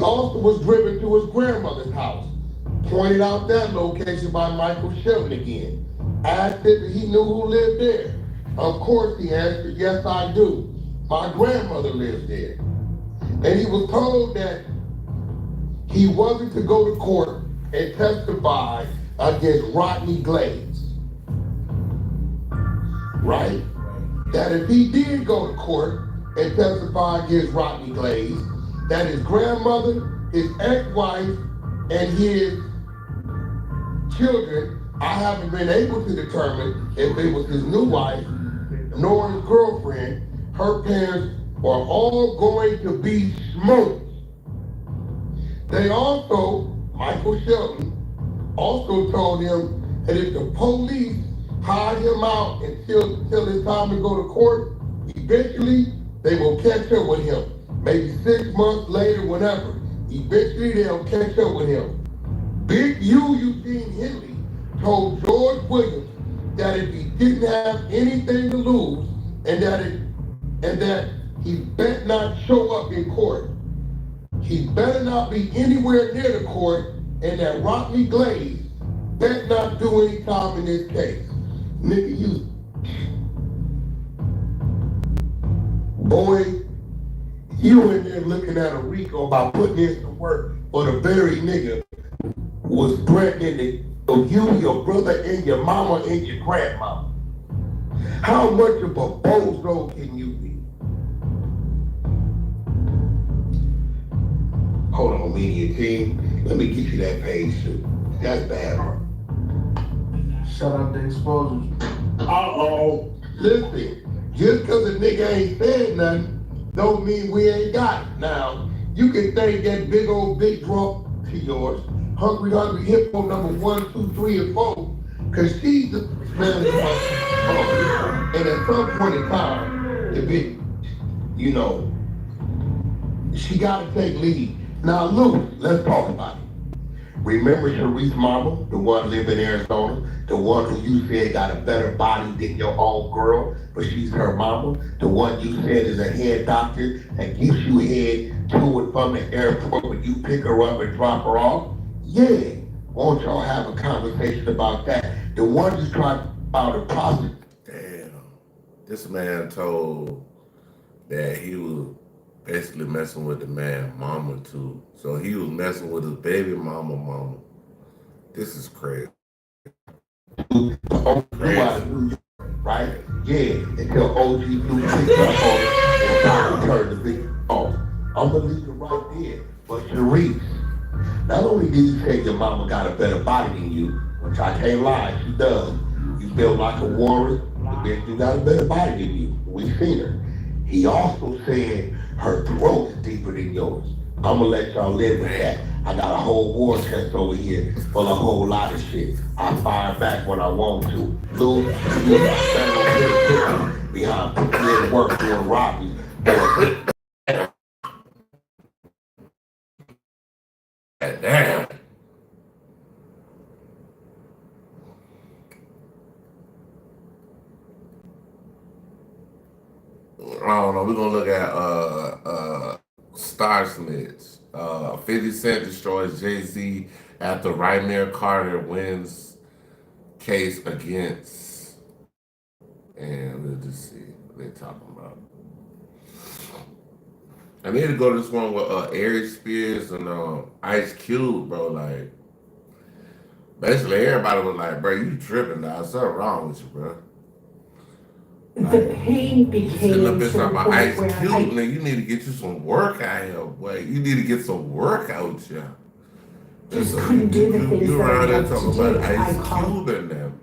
also was driven to his grandmother's house, pointed out that location by Michael Shelton again, asked if he knew who lived there. Of course he answered, yes I do. My grandmother lives there. And he was told that he wasn't to go to court and testify against Rodney Glaze. Right? That if he did go to court and testify against Rodney Glaze, that his grandmother, his ex-wife, and his children, I haven't been able to determine if it was his new wife nor his girlfriend, her parents are all going to be smoked. They also, Michael Shelton, also told him that if the police hide him out until it's time to go to court, eventually they will catch up with him. Maybe 6 months later, whatever. Eventually they'll catch up with him. Big U, Eugene Henley, told George Williams that if he didn't have anything to lose and that he better not show up in court. He better not be anywhere near the court, and that Rodney Glaze better not do any time in this case. Nigga, you in there looking at a RICO about putting in some work for the very nigga who was threatening to you, your brother, and your mama, and your grandmama. How much of a bozo can you be? Hold on, media team. Let me get you that page too. That's bad, bro. Shout out the exposure. Uh-oh. Listen, just because a nigga ain't said nothing, don't mean we ain't got it. Now, you can thank that big old big drunk to yours, Hungry Hippo number 1, 2, 3, and 4, because she's the man. And at some point in time, the big, you know, she got to take lead. Now, Lou, let's talk about it. Remember Sharice's mama, the one living in Arizona, the one who you said got a better body than your own girl, but she's her mama, the one you said is a head doctor that gives you head to and from the airport when you pick her up and drop her off? Yeah, won't y'all have a conversation about that? The one you tried about the process. Damn, this man told that he was basically messing with the man mama too. So he was messing with his baby mama. This is crazy. Crazy. Right? Yeah, until OG Blue picked up on it and finally turned the big off. I'm gonna leave it right there. But Sharice, not only did you say your mama got a better body than you, which I can't lie, she does. You built like a warrior, but then you got a better body than you. We've seen her. He also said her throat is deeper than yours. I'm gonna let y'all live with that. I got a whole war chest over here full of a whole lot of shit. I fire back when I want to. Lou, you got federal behind putting work doing robberies. Damn. I don't know. We're gonna look at Star Smiths. 50 Cent destroys Jay-Z after Rainier Carter wins case against. And we'll just see what they're talking about. I need to go to this one with Eric Spears and Ice Cube, bro. Like, basically everybody was like, bro, you tripping now. Something wrong with you, bro. The pain became to the point about Ice Cube, man, you need to get you some work out here, boy. You need to get some work out here. Just couldn't do the things you that around I here love talking to do. about Ice Cube and them.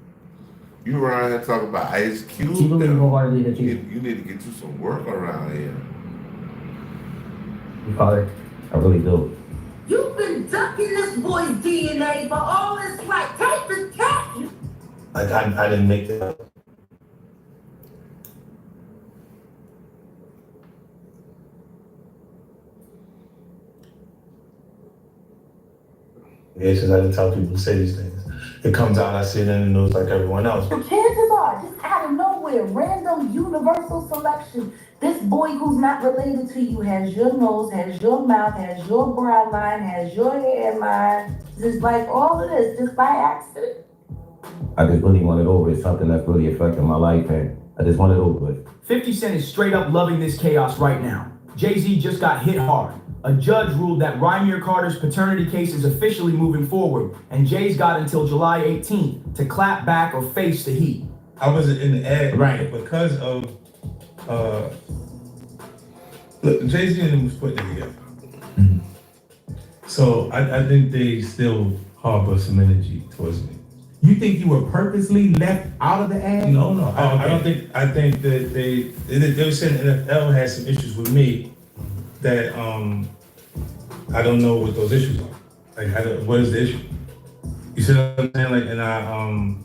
You around here talking about Ice Cube. Do you believe wholeheartedly that you need to get you some work around here. Father, I really do. You've been ducking this boy's DNA for all this right. Take the test. I didn't make that up. Yeah, because I didn't tell people to say these things. It comes out, I see it in the news like everyone else. The chances are, just out of nowhere, random universal selection. This boy who's not related to you has your nose, has your mouth, has your brow line, has your hairline. Just like all of this, just by accident. I just really want it over. It's something that's really affecting my life, and I just want it over with. 50 Cent is straight up loving this chaos right now. Jay-Z just got hit hard. A judge ruled that Rainier Carter's paternity case is officially moving forward, and Jay's got until July 18th to clap back or face the heat. I wasn't in the ad, right? Because of look, Jay-Z and them was putting it together. Mm-hmm. So I think they still harbor some energy towards me. You think you were purposely left out of the ad? No. I don't think. I think that they were saying NFL had some issues with me that I don't know what those issues are. Like, what is the issue? You see what I'm saying? Like, and I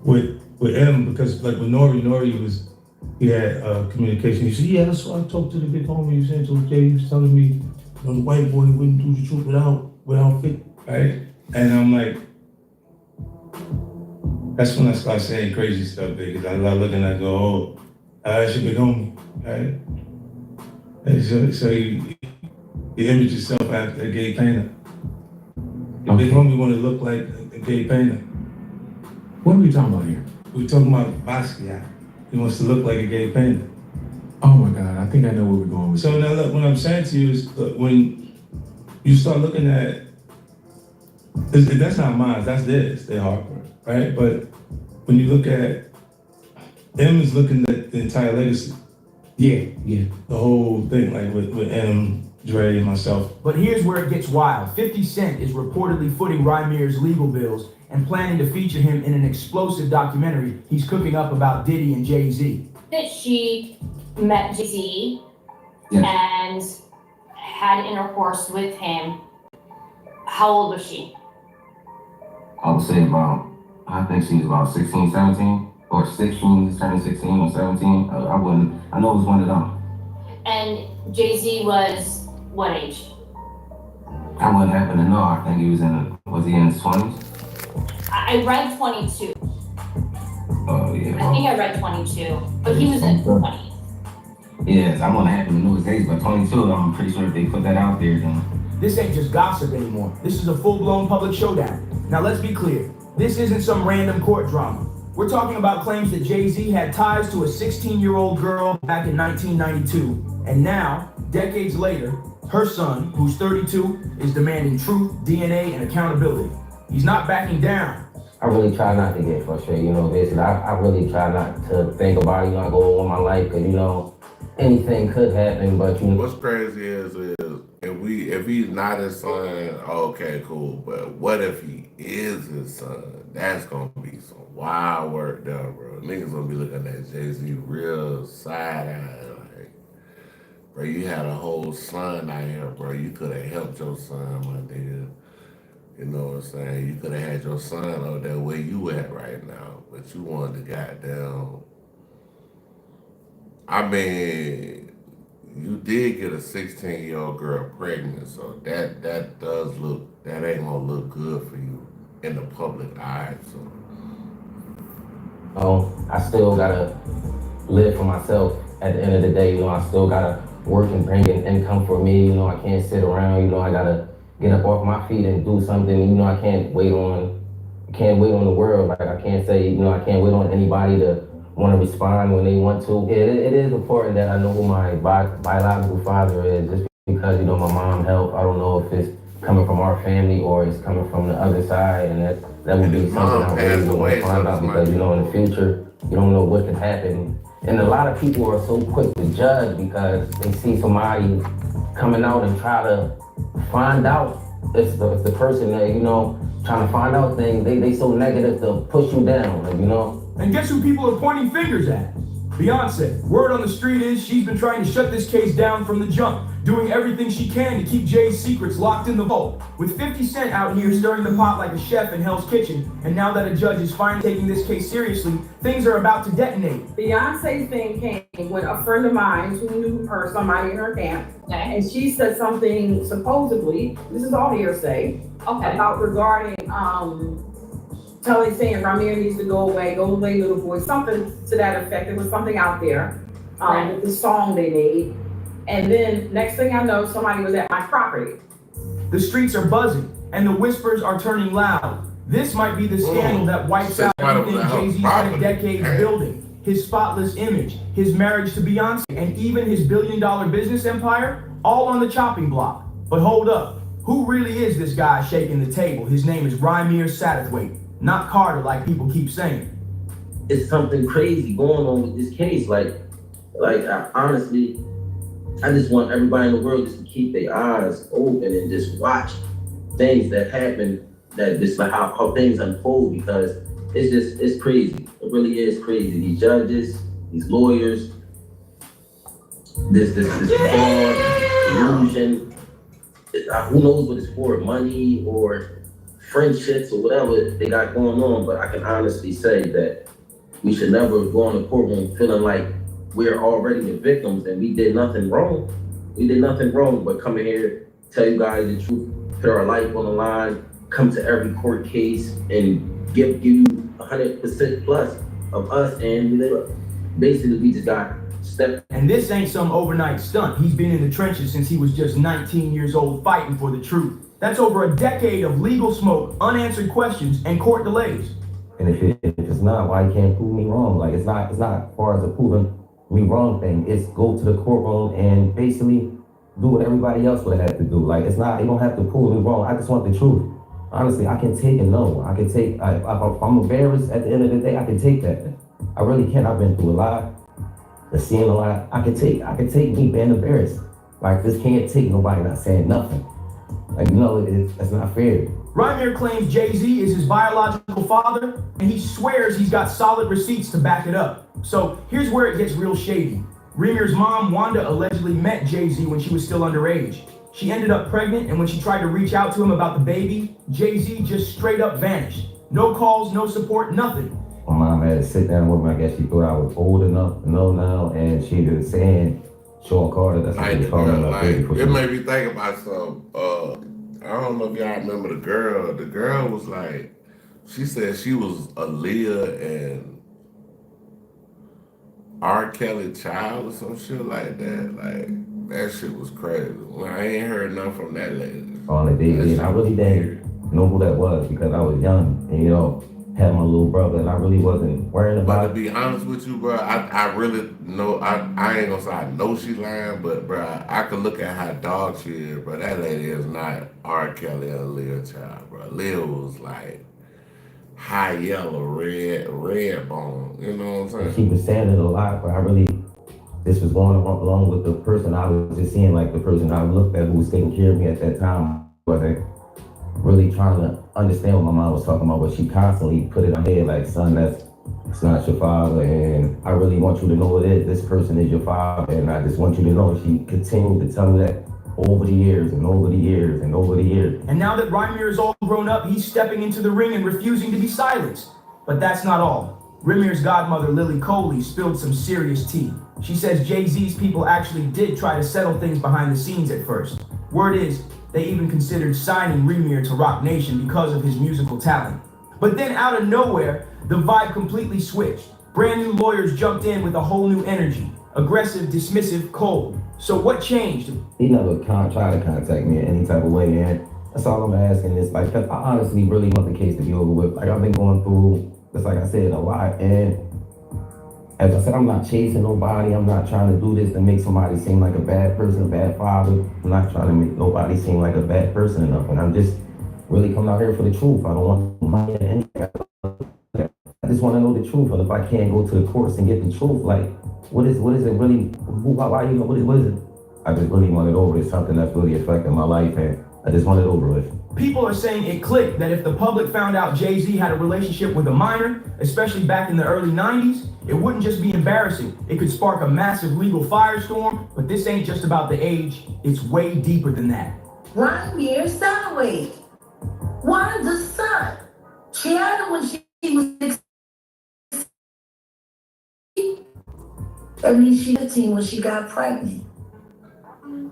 with him, because like with Nori he had communication. He said, yeah, that's what I talked to the big homie. He said to Jay, he was telling me, the white boy wouldn't do the truth without fit, right? And I'm like, that's when I start saying crazy stuff, because I look and I go, oh, that's your big homie, right? And so you image yourself after a gay painter. The big homie want to look like a gay painter. What are we talking about here? We're talking about Basquiat. He wants to look like a gay painter. Oh my God, I think I know where we're going with So now look, what I'm saying to you is, when you start looking at, that's not mine, that's theirs, their Harper, right? But when you look at, M is looking at the entire legacy. Yeah. The whole thing, like with M, Dre and myself. But here's where it gets wild. 50 Cent is reportedly footing Rymir's legal bills and planning to feature him in an explosive documentary he's cooking up about Diddy and Jay-Z. That she met Jay-Z and had intercourse with him. How old was she? I would say I think she was about 16, 17, or 16, turning 16 or 17. I know it was one of them. And Jay-Z was what age? I wouldn't happen to know. I think he was was he in his 20s? I read 22. Oh, yeah. I think I read 22, but he was in 20. Yes, I wouldn't happen to know his age, but 22, I'm pretty sure if they put that out there, then... This ain't just gossip anymore. This is a full-blown public showdown. Now let's be clear. This isn't some random court drama. We're talking about claims that Jay-Z had ties to a 16-year-old girl back in 1992. And now, decades later, her son, who's 32, is demanding truth, DNA, and accountability. He's not backing down. I really try not to get frustrated, basically. I really try not to think about it, I go on my life, because, anything could happen, but, What's crazy is if he's not his son, okay, cool, but what if he is his son? That's gonna be some wild work there, bro. Niggas gonna be looking at Jay-Z real side-eye, like, bro, you had a whole son out here, bro. You could have helped your son, my nigga. You know what I'm saying? You could have had your son over there where you at right now, but you wanted to goddamn... I mean, you did get a 16-year-old girl pregnant, so that ain't gonna look good for you in the public eye, so. I still gotta live for myself at the end of the day, I still gotta work and bring in income for me, I can't sit around, I gotta get up off my feet and do something, I can't wait on the world, like I can't say, I can't wait on anybody to want to respond when they want to. It is important that I know who my biological father is, just because, my mom helped. I don't know if it's coming from our family or it's coming from the other side, and that would be something I really want to find out, because, in the future, you don't know what can happen. And a lot of people are so quick to judge because they see somebody coming out and try to find out if the person that, trying to find out things, they so negative to push you down, like, And guess who people are pointing fingers at? Beyonce. Word on the street is she's been trying to shut this case down from the jump, doing everything she can to keep Jay's secrets locked in the vault. With 50 Cent out here stirring the pot like a chef in Hell's Kitchen, and now that a judge is finally taking this case seriously, things are about to detonate. Beyonce's thing came when a friend of mine who knew her, somebody in her camp, and she said something supposedly, this is all hearsay, about regarding saying Ramir needs to go away little boy, something to that effect. There was something out there with the song they made. And then next thing I know, somebody was at my property. The streets are buzzing and the whispers are turning loud. This might be the scandal that wipes out everything Jay-Z spent decades building. His spotless image, his marriage to Beyonce, and even his billion-dollar business empire, all on the chopping block. But hold up, who really is this guy shaking the table? His name is Rymir Satterthwaite, not Carter like people keep saying. It's something crazy going on with this case. Honestly, I just want everybody in the world just to keep their eyes open and just watch things that happen, that just how things unfold, because it's crazy. It really is crazy. These judges, these lawyers, this fraud, illusion, who knows what it's for, money or friendships or whatever they got going on, but I can honestly say that we should never go in the courtroom feeling like we're already the victims and we did nothing wrong. We did nothing wrong but come in here, tell you guys the truth, put our life on the line, come to every court case and give you 100% plus of us, and basically we just got stepped. And this ain't some overnight stunt. He's been in the trenches since he was just 19 years old fighting for the truth. That's over a decade of legal smoke, unanswered questions, and court delays. And if it's not, why you can't prove me wrong? Like, it's not as far as a proving me wrong thing. It's go to the courtroom and basically do what everybody else would have to do. Like, it's not, you don't have to prove me wrong. I just want the truth. Honestly, I can take a no. I can take, if I'm embarrassed at the end of the day, I can take that. I really can. I've been through a lot, I've seen a lot. I can take me being embarrassed. Like, this can't take nobody not saying nothing. Like, that's not fair. Rymir claims Jay-Z is his biological father, and he swears he's got solid receipts to back it up. So here's where it gets real shady. Rymir's mom, Wanda, allegedly met Jay-Z when she was still underage. She ended up pregnant, and when she tried to reach out to him about the baby, Jay-Z just straight up vanished. No calls, no support, nothing. My mom had to sit down with me. I guess she thought I was old enough to know now, and she was saying, Sean Carter, that's what she was calling me. It made me think about something. I don't know if y'all remember the girl. The girl was like, she said she was Aaliyah and R. Kelly child or some shit like that. Like, that shit was crazy. Well, I ain't heard nothing from that lady. On the DVD, and I really didn't know who that was because I was young and, had my little brother, and I really wasn't worrying about it. But to be honest with you, bro, I really know, I ain't gonna say I know she lying, but bro, I could look at how dog she is, bro. That lady is not R. Kelly or Aaliyah child, bro. Aaliyah was like high yellow, red bone. You know what I'm saying? She was saying it a lot, but this was going along with the person I was just seeing, like the person I looked at who was taking care of me at that time. Wasn't really trying to understand what my mom was talking about, but she constantly put it on her head like, son, it's not your father, and I really want you to know it is. This person is your father, and I just want you to know. She continued to tell me that over the years and over the years and over the years. And now that Rymir is all grown up, he's stepping into the ring and refusing to be silenced. But that's not all. Rymir's godmother, Lily Coley, spilled some serious tea. She says Jay-Z's people actually did try to settle things behind the scenes at first. Word is, they even considered signing Rymir to Roc Nation because of his musical talent. But then out of nowhere, the vibe completely switched. Brand new lawyers jumped in with a whole new energy. Aggressive, dismissive, cold. So what changed? He never tried to contact me in any type of way, and that's all I'm asking is, like, I honestly really want the case to be over with. Like, I've been going through, just like I said, a lot, and as I said, I'm not chasing nobody. I'm not trying to do this to make somebody seem like a bad person, a bad father. I'm not trying to make nobody seem like a bad person enough, and I'm just really coming out here for the truth. I don't want money or anything. I just want to know the truth, and if I can't go to the courts and get the truth, like, what is it really, what is it? I just really want it over. It's something that's really affecting my life, and I just want it over with. People are saying it clicked that if the public found out Jay-Z had a relationship with a minor, especially back in the early 90s, it wouldn't just be embarrassing. It could spark a massive legal firestorm, but this ain't just about the age. It's way deeper than that. Rymir Satterwhite, Wanda's son. She had him when she was 16. That means she was 15 when she got pregnant.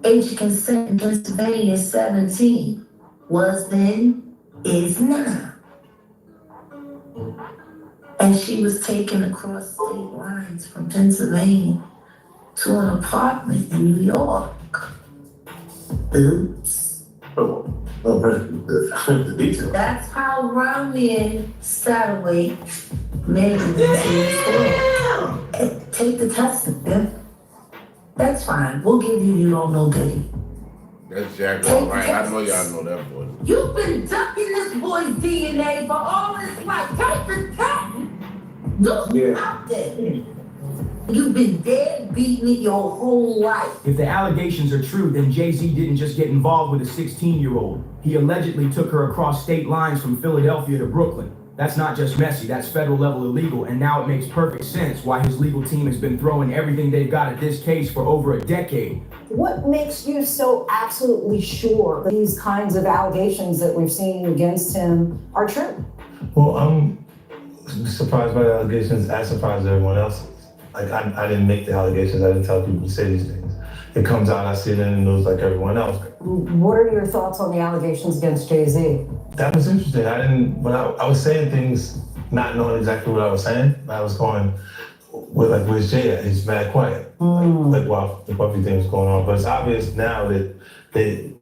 Age of consent in Pennsylvania is 17. Was then, is now. And she was taken across state lines from Pennsylvania to an apartment in New York. Oops. That's how Rymir Satterwhite made it into the story. Take the test, then. That's fine. We'll give you don't know Diddy. That's Jack right. I know y'all know that boy. You've been ducking this boy's DNA for all his life. Take the test. Do out there. You've been dead beating it your whole life. If the allegations are true, then Jay-Z didn't just get involved with a 16-year-old. He allegedly took her across state lines from Philadelphia to Brooklyn. That's not just messy, that's federal level illegal, and now it makes perfect sense why his legal team has been throwing everything they've got at this case for over a decade. What makes you so absolutely sure that these kinds of allegations that we've seen against him are true? Well, I'm surprised by the allegations, as surprised as everyone else is. Like, I didn't make the allegations, I didn't tell people to say these things. It comes out, I see it in the news like everyone else. What are your thoughts on the allegations against Jay-Z? That was interesting. I was saying things not knowing exactly what I was saying. I was going, where's Jay at? He's mad quiet. Like while the puppy thing was going on. But it's obvious now that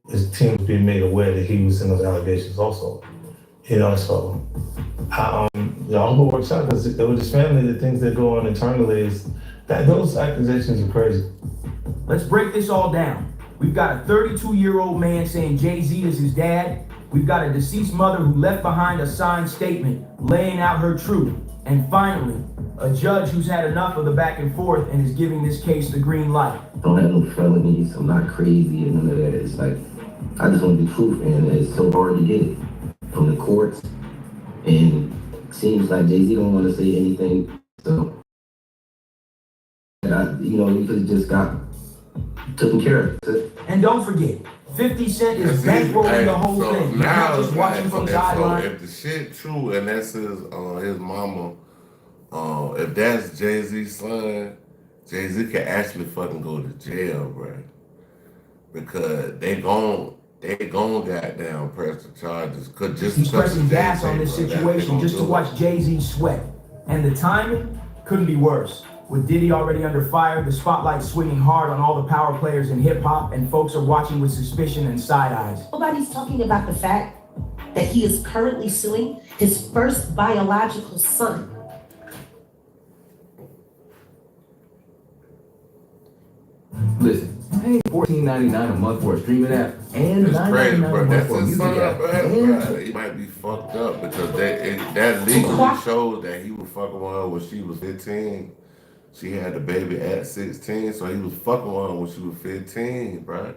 his team was being made aware that he was in those allegations also. So I hope it works out, because with his family, the things that go on internally is that those accusations are crazy. Let's break this all down. We've got a 32-year-old man saying Jay-Z is his dad. We've got a deceased mother who left behind a signed statement laying out her truth. And finally, a judge who's had enough of the back and forth and is giving this case the green light. I don't have no felonies, I'm not crazy and none of that. It's like, I just want the truth, and it's so hard to get it from the courts. And it seems like Jay-Z don't want to say anything, so you could have just got taken care of. And don't forget, 50 Cent is bankrolling the whole thing. You're not just watching from the sideline. So if the shit true and that's his mama, if that's Jay-Z's son, Jay-Z can actually fucking go to jail, bro. Because they gon' goddamn press the charges. He's pressing gas on this situation just to watch Jay-Z sweat. And the timing couldn't be worse. With Diddy already under fire, the spotlight swinging hard on all the power players in hip-hop, and folks are watching with suspicion and side eyes. Nobody's talking about the fact that he is currently suing his first biological son. Listen, paying $14.99 a month for a streaming app and $9.99 a month for a music app. He might be fucked up because that legally shows that he was fucking with her when she was 15. She had the baby at 16, so he was fucking with her when she was 15, bro.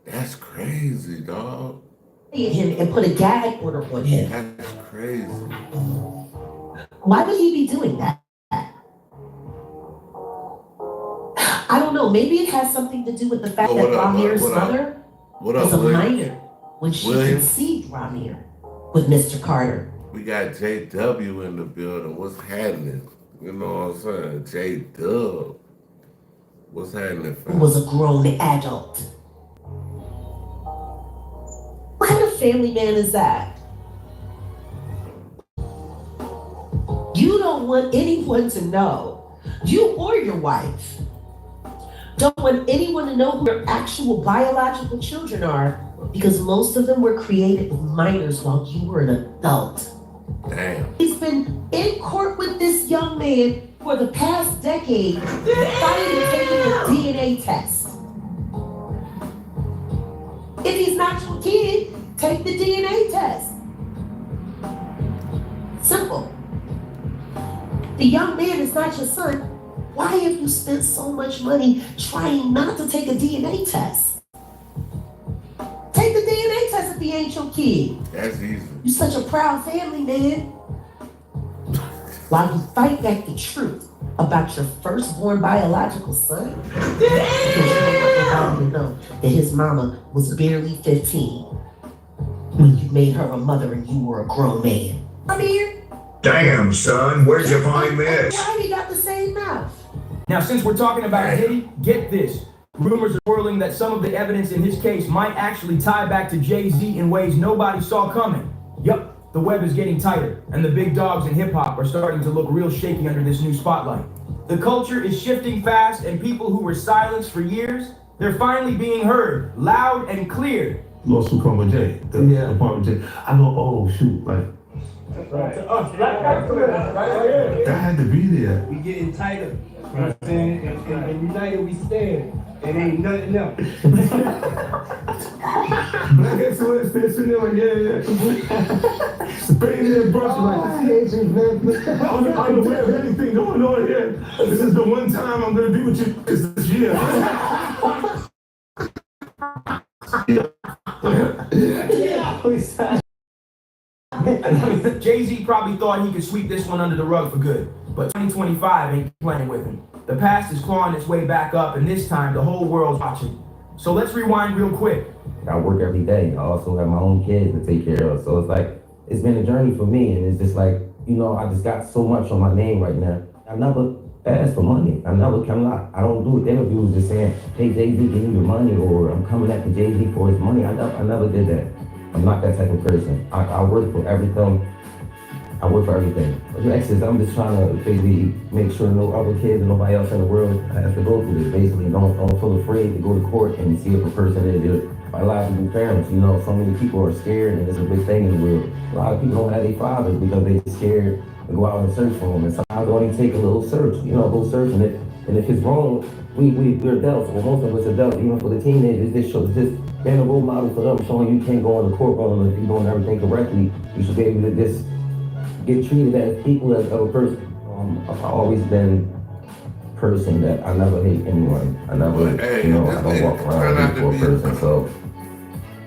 That's crazy, dog. Him and put a gag order on him. That's crazy. Why would he be doing that? I don't know. Maybe it has something to do with the fact that Ramir's mother was a minor when she conceived Ramir with Mr. Carter. We got JW in the building. What's happening? You know what I'm saying? J-Dub. What's happening, fam? Who was a grown adult. What kind of family man is that? You don't want anyone to know, you or your wife, don't want anyone to know who your actual biological children are, because most of them were created with minors while you were an adult. Damn. He's been in court with this young man for the past decade, fighting and taking a DNA test. If he's not your kid, take the DNA test. Simple. The young man is not your son. Why have you spent so much money trying not to take a DNA test? Take the DNA test if he ain't your kid. That's easy. You're such a proud family, man. While you fight back the truth about your firstborn biological son, because you don't want know that his mama was barely 15 when you made her a mother and you were a grown man. I'm here. Damn, son, where'd you find this? Why we got the same mouth? Now, since we're talking about Diddy, get this. Rumors are swirling that some of the evidence in his case might actually tie back to Jay-Z in ways nobody saw coming. Yup, the web is getting tighter, and the big dogs in hip-hop are starting to look real shaky under this new spotlight. The culture is shifting fast, and people who were silenced for years, they're finally being heard, loud and clear. Lawsuit come with Jay, the part with Jay. I go, oh shoot, like that had to be there. We getting tighter. You know what I'm saying? And united we stand. It ain't nothing else. Black excellence, yeah. Spraying their brush like I'm unaware of anything going on here. This is the one time I'm gonna be with you this year. Jay-Z probably thought he could sweep this one under the rug for good, but 2025 ain't playing with him. The past is clawing its way back up, and this time the whole world's watching. So let's rewind real quick. I work every day. I also have my own kids to take care of. So it's like, it's been a journey for me, and it's just like, I just got so much on my name right now. I never asked for money. I don't do interviews just saying, hey, Jay-Z, give me your money, or I'm coming after Jay-Z for his money. I never did that. I'm not that type of person. I work for everything. I work for everything. I'm just trying to basically make sure no other kids and nobody else in the world has to go through this. Basically, don't feel afraid to go to court and see if a person is their biological parents. So many people are scared, and it's a big thing in the world. A lot of people don't have their fathers because they're scared to go out and search for them. And sometimes it only take a little search. Go searching it. And if it's wrong, we're adults. Well, most of us adults, even for the teenagers, this shows just being a role model for them, showing you can't go in the courtroom if you're doing everything correctly. You should be able to just get treated as equal as a person. I've always been a person that I never hate anyone. I never, Hey, you know, I don't walk around hate for a person. So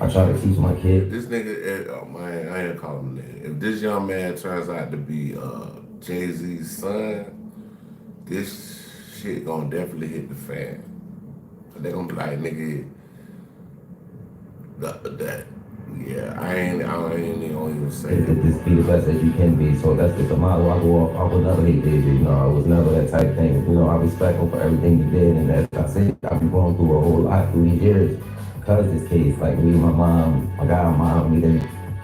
I try to teach my kid. This nigga, oh man, I ain't calling him that. If this young man turns out to be Jay-Z's son, this shit gonna definitely hit the fan. They gonna be like, nigga, that. Yeah, I ain't even gonna say that. Just be the best that you can be. So that's just a motto I go off. I would never hate Jay-Z. You know, I was never that type of thing. You know, I respect him for everything he did. And as I said, I've been going through a whole lot through these years because of this case. Like me and my mom, my godmom, we done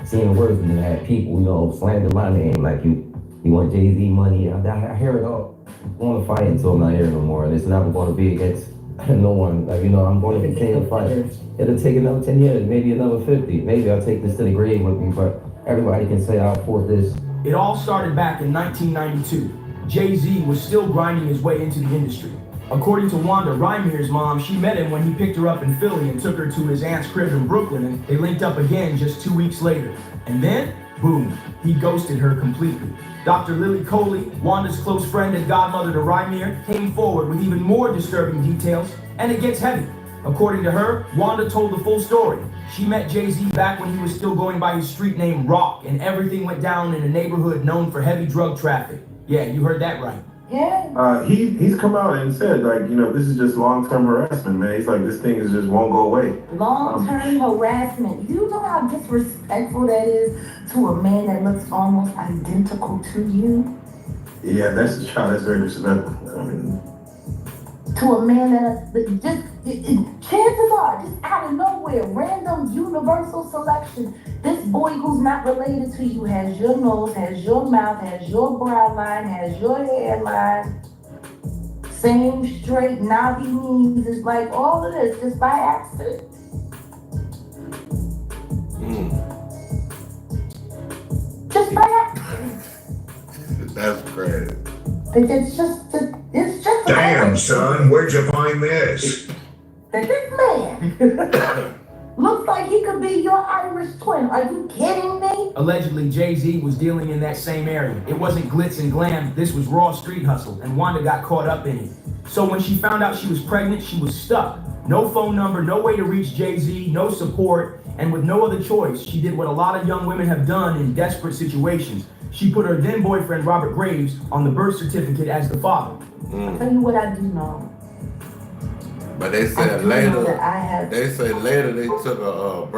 seen the worst. We done had people, you know, slander my name. Like you want Jay-Z money. I hear it all. I'm going to fight until I'm not here no more. And it's never going to be against no one. Like, you know, I'm going to continue to fight. It'll take another 10 years, maybe another 50. Maybe I'll take this to the grave with me, but everybody can say I'll fought this. It all started back in 1992. Jay-Z was still grinding his way into the industry. According to Wanda Rymir's mom, she met him when he picked her up in Philly and took her to his aunt's crib in Brooklyn, and they linked up again just 2 weeks later. And then, boom, he ghosted her completely. Dr. Lily Coley, Wanda's close friend and godmother to Rymir, came forward with even more disturbing details, and it gets heavy. According to her, Wanda told the full story. She met Jay-Z back when he was still going by his street name Rock, and everything went down in a neighborhood known for heavy drug traffic. Yeah, you heard that right. Yeah. He's come out and said, like, you know, this is just long-term harassment, man. He's like, this thing is just won't go away. Long-term harassment. You know how disrespectful that is to a man that looks almost identical to you? Yeah, that's very disrespectful. I mean, to a man that chances are, just out of nowhere, random universal selection, this boy who's not related to you has your nose, has your mouth, has your brow line, has your hairline, same straight knobby knees. It's like all of this just by accident. Just by accident. That's crazy. It's just damn, son, where'd you find this? That this man looks like he could be your Irish twin. Are you kidding me? Allegedly, Jay-Z was dealing in that same area. It wasn't glitz and glam, this was raw street hustle, and Wanda got caught up in it. So when she found out she was pregnant, she was stuck. No phone number, no way to reach Jay-Z, no support, and with no other choice, she did what a lot of young women have done in desperate situations. She put her then boyfriend, Robert Graves, on the birth certificate as the father. I'll tell you what I do know. But they said later, they took a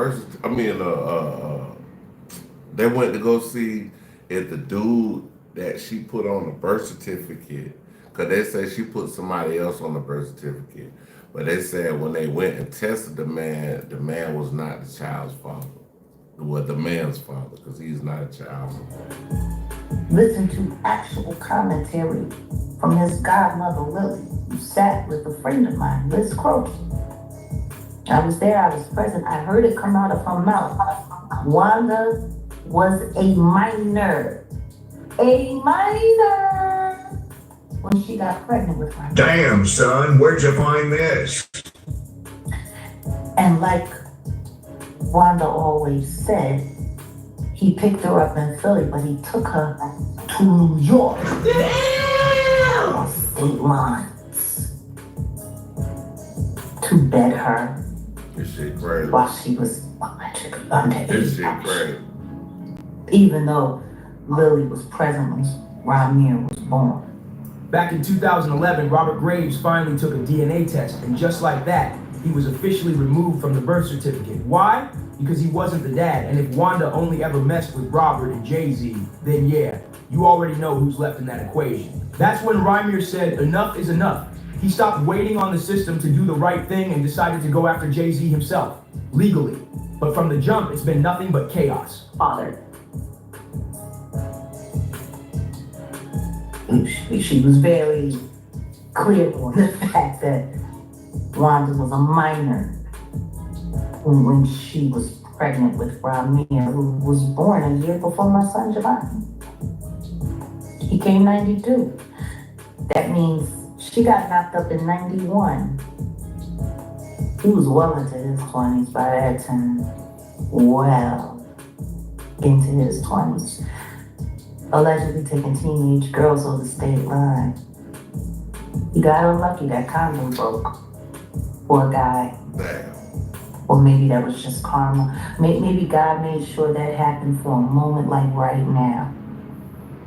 they went to go see if the dude that she put on the birth certificate, because they said she put somebody else on the birth certificate. But they said when they went and tested the man was not the child's father. Well, the man's father, because he's not a child. Listen to actual commentary from his godmother, Lily, who sat with a friend of mine, Liz Croce. I was there, I was present, I heard it come out of her mouth. Wanda was a minor. When she got pregnant with her. Damn, son, where'd you find this? And like Wanda always said, he picked her up in Philly, but he took her to New York. On state lines. To bed her. This shit crazy. While she was allegedly underage. This shit crazy. Even though Lily was present when Rymir was born. Back in 2011, Robert Graves finally took a DNA test, and just like that, he was officially removed from the birth certificate. Why? Because he wasn't the dad, and if Wanda only ever messed with Robert and Jay-Z, then yeah, you already know who's left in that equation. That's when Rymir said enough is enough. He stopped waiting on the system to do the right thing and decided to go after Jay-Z himself, legally. But from the jump, it's been nothing but chaos. Father. She was very clear on the fact that Wanda was a minor when she was pregnant with Rymir, who was born a year before my son Giovanni. He came 92. That means she got knocked up in 91. He was well into his 20s by that time. Well into his 20s. allegedly taking teenage girls over the state line. He got unlucky, that condom broke. Poor guy. Damn. Or maybe that was just karma. Maybe God made sure that happened for a moment like right now.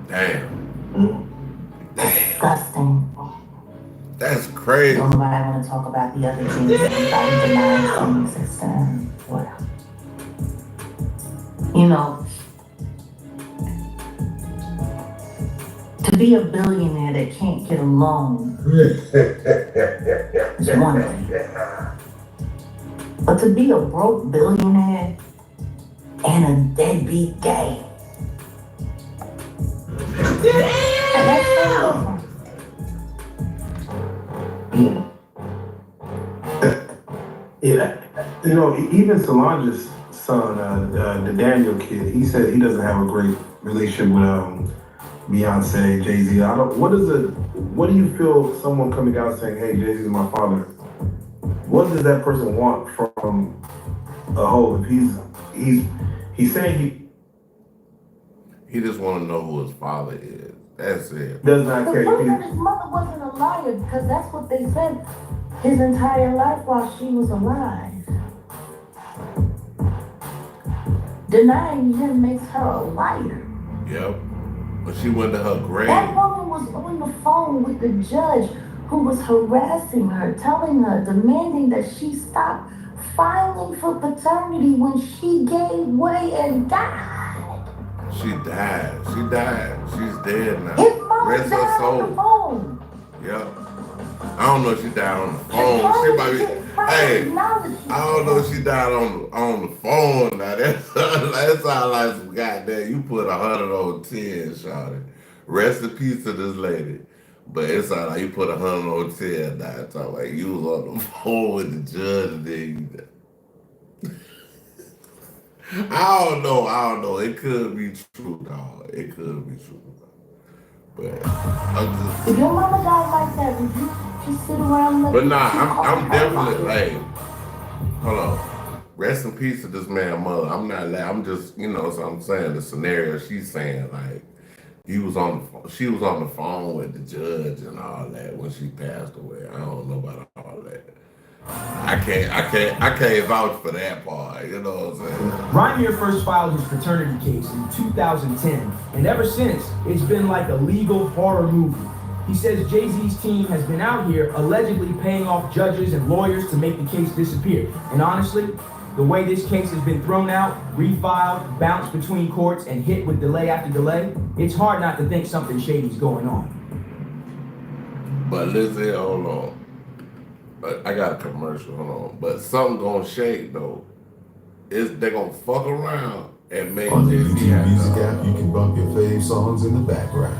Damn. Disgusting. That's crazy. Don't nobody want to talk about the other things. Everybody denies things. It's, well, you know, to be a billionaire that can't get a loan is one thing. But to be a broke billionaire and a deadbeat gay, that's so Yeah, you know, even Solange's son, the Daniel kid, he said he doesn't have a great relationship with Beyonce, Jay-Z. What do you feel someone coming out saying, hey, Jay-Z is my father? What does that person want from a hoe? If he's saying he just want to know who his father is. That's it. Does not care. The proof that his mother wasn't a liar, because that's what they said his entire life while she was alive. Denying him makes her a liar. Yep. But she went to her grave. That woman was on the phone with the judge who was harassing her, telling her, demanding that she stop filing for paternity when she gave way and died. She died. She's dead now. His mama Rest died her soul. on the phone. Yep. I don't know if she died on the phone. She might be. Hey, I don't know if she died on the phone. Now that sounds like some goddamn. You put 100 on 10, shawty. Rest in peace to this lady. But it sounds like you put 100 on 10. Now it's like you was on the phone with the judge and then I don't know. It could be true, dog. It could be true. But I'm just. If your mama died like that, would you just sit around and But nah, I'm definitely like, hold on. Rest in peace to this man's mother. I'm not like, I'm just, you know, so I'm saying the scenario she's saying, like, she was on the phone with the judge and all that when she passed away. I don't know about all that. I can't vouch for that part, you know what I'm saying? Rymier first filed his paternity case in 2010, and ever since, it's been like a legal horror movie. He says Jay-Z's team has been out here allegedly paying off judges and lawyers to make the case disappear. And honestly, the way this case has been thrown out, refiled, bounced between courts, and hit with delay after delay, it's hard not to think something shady's going on. But listen, hold on. I got a commercial, hold on. But something gonna shake though. They gonna fuck around and make on the this YouTube Music app. You can bump your fave songs in the background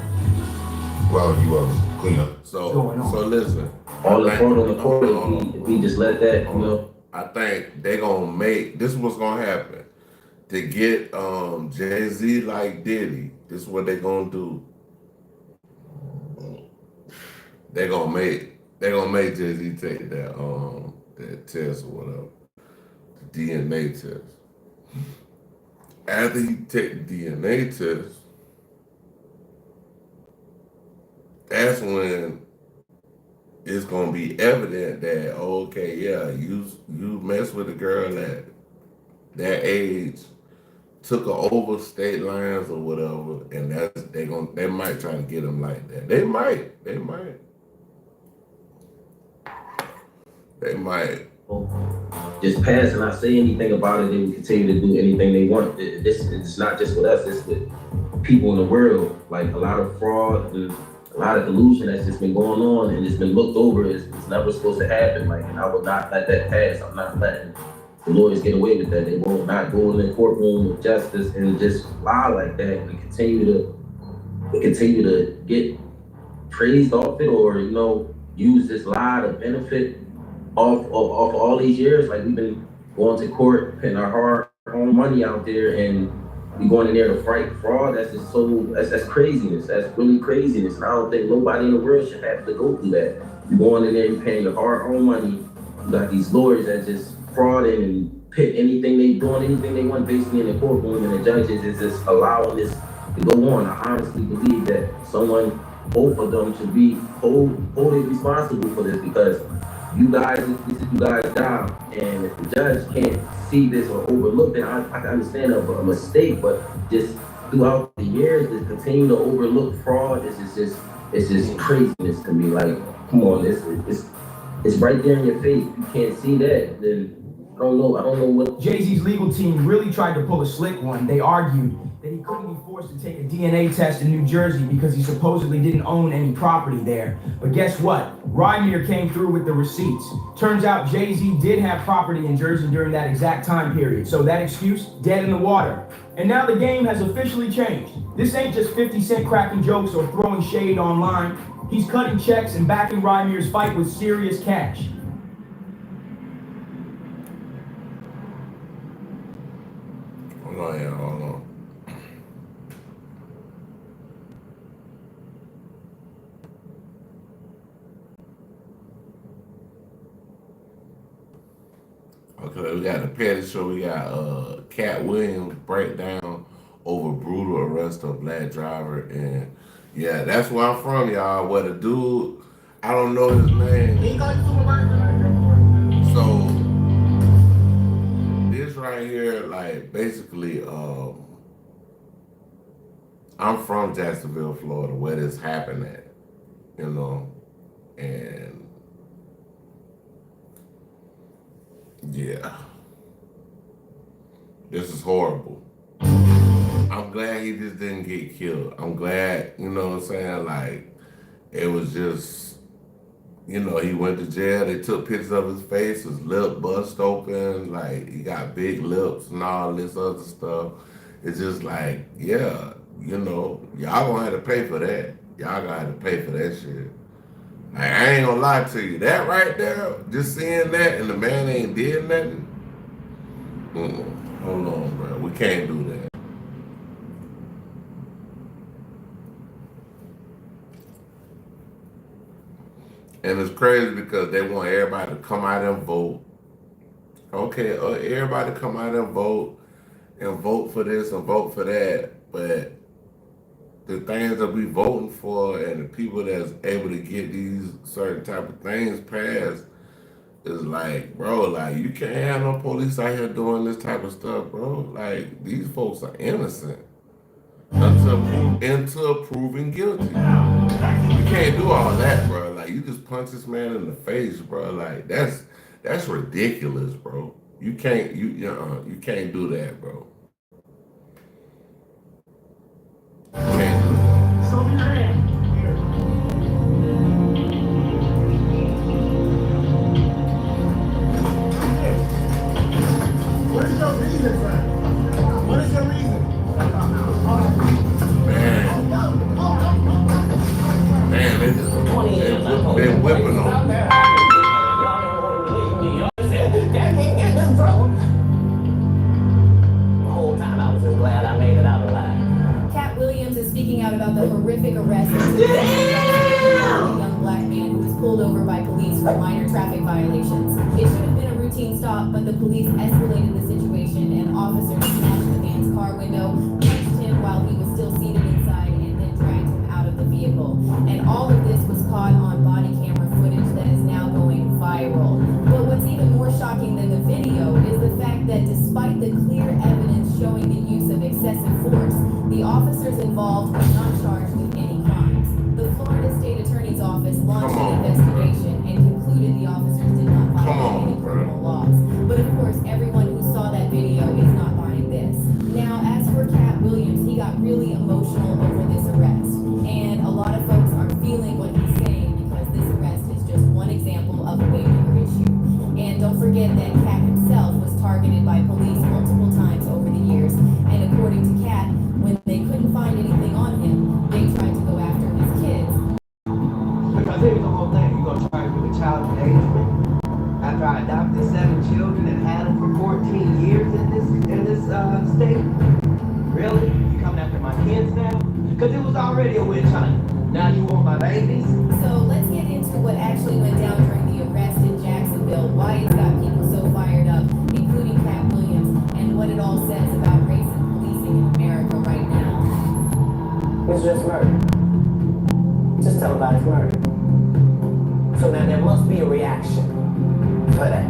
while you clean up. So listen. All the front on the court, if we just let that, you know. I think they gonna make this is what's gonna happen to get Jay-Z like Diddy. This is what they gonna do. They gonna make Jay-Z take that test or whatever, the DNA test. After he take the DNA test, that's when it's gonna be evident that okay, yeah, you mess with a girl at that age, took her over state lines or whatever, and they might try to get him like that. They might. Just pass and not say anything about it, they will continue to do anything they want. It's not just with us, it's with people in the world. Like a lot of fraud and a lot of delusion that's just been going on and it's been looked over. It's never supposed to happen. Like, and I would not let that pass. I'm not letting the lawyers get away with that. They will not go in the courtroom with justice and just lie like that and continue to get praised off it, or, you know, use this lie to benefit off all these years. Like, we've been going to court, putting our hard-earned money out there, and we going in there to fight fraud. That's just that's craziness. That's really craziness. And I don't think nobody in the world should have to go through that. You're going in there, you're paying your hard-earned money. You got these lawyers that just frauding and pit anything they doing, anything they want basically in the courtroom, and the judges is just allowing this to go on. I honestly believe that someone, both of them, should be wholly responsible for this because you guys, this is you guys' job, and if the judge can't see this or overlook it, I can understand a mistake, but just throughout the years, to continue to overlook fraud it's just craziness to me. Like, come on, it's right there in your face. If you can't see that, then I don't know what. Jay-Z's legal team really tried to pull a slick one. They argued that he couldn't be forced to take a DNA test in New Jersey because he supposedly didn't own any property there. But guess what? Rymir came through with the receipts. Turns out Jay-Z did have property in Jersey during that exact time period. So that excuse, dead in the water. And now the game has officially changed. This ain't just 50 Cent cracking jokes or throwing shade online. He's cutting checks and backing Rymir's fight with serious cash. Hold on. Okay, we got the Petty Show. We got Cat Williams breakdown over brutal arrest of black driver, and yeah, that's where I'm from, y'all. What a dude, I don't know his name. So this right here, like basically, I'm from Jacksonville, Florida, where this happened at, you know, and yeah, this is horrible. I'm glad he just didn't get killed. I'm glad, you know what I'm saying? Like, it was just, you know, he went to jail. They took pictures of his face, his lip bust open, like he got big lips and all this other stuff. It's just like, yeah, you know, y'all gonna have to pay for that. Y'all gonna have to pay for that shit. Like, I ain't gonna lie to you. That right there, just seeing that and the man ain't did nothing. Hold on, bro. We can't do that. And it's crazy because they want everybody to come out and vote. Okay, everybody come out and vote for this and vote for that. But the things that we voting for and the people that's able to get these certain type of things passed is like, bro, like you can't have no police out here doing this type of stuff, bro. Like these folks are innocent until proven guilty. You can't do all that, bro. Like you just punch this man in the face, bro. Like that's ridiculous, bro. You can't do that, bro. You can't do that. So be ready. What is your reason, son? What is your reason? Man, they whipping on me. The whole time I was just glad I made it out alive. Cat Williams is speaking out about the horrific arrest of a young black man who was pulled over by police for minor traffic violations. It should have been a routine stop, but the police escalated the situation and officers smashed the man's car window, punched him while he was still seated inside, and then dragged him out of the vehicle. And all of this was caught on body camera footage that is now going viral. But what's even more shocking than the video is the fact that despite the clear evidence showing the use of excessive force, the officers involved were not charged with any crimes. The Florida State Attorney's Office launched an investigation and concluded the officers did not violate any criminal laws. But of course, everyone who saw that video is not buying this. Now, as for Cat Williams, he got really emotional over this arrest. And a lot of folks are feeling what he's saying because this arrest is just one example of a way bigger issue. And don't forget that Cat himself was targeted by police multiple times over the years. And according to Cat, when they couldn't find anything on him, they tried to go after his kids. Because here's the whole thing, you're gonna charge me with child endangerment after I adopted 7 children and had them for 14 years in this state? Really? You coming after my kids now? Because it was already a witch hunt. Now you want my babies? So let's get into what actually went down during the arrest in Jacksonville, why it's got people so fired up, including Cat Williams, and what it all says about race and policing in America right now. just murder. Just televised murder. So now there must be a reaction for that.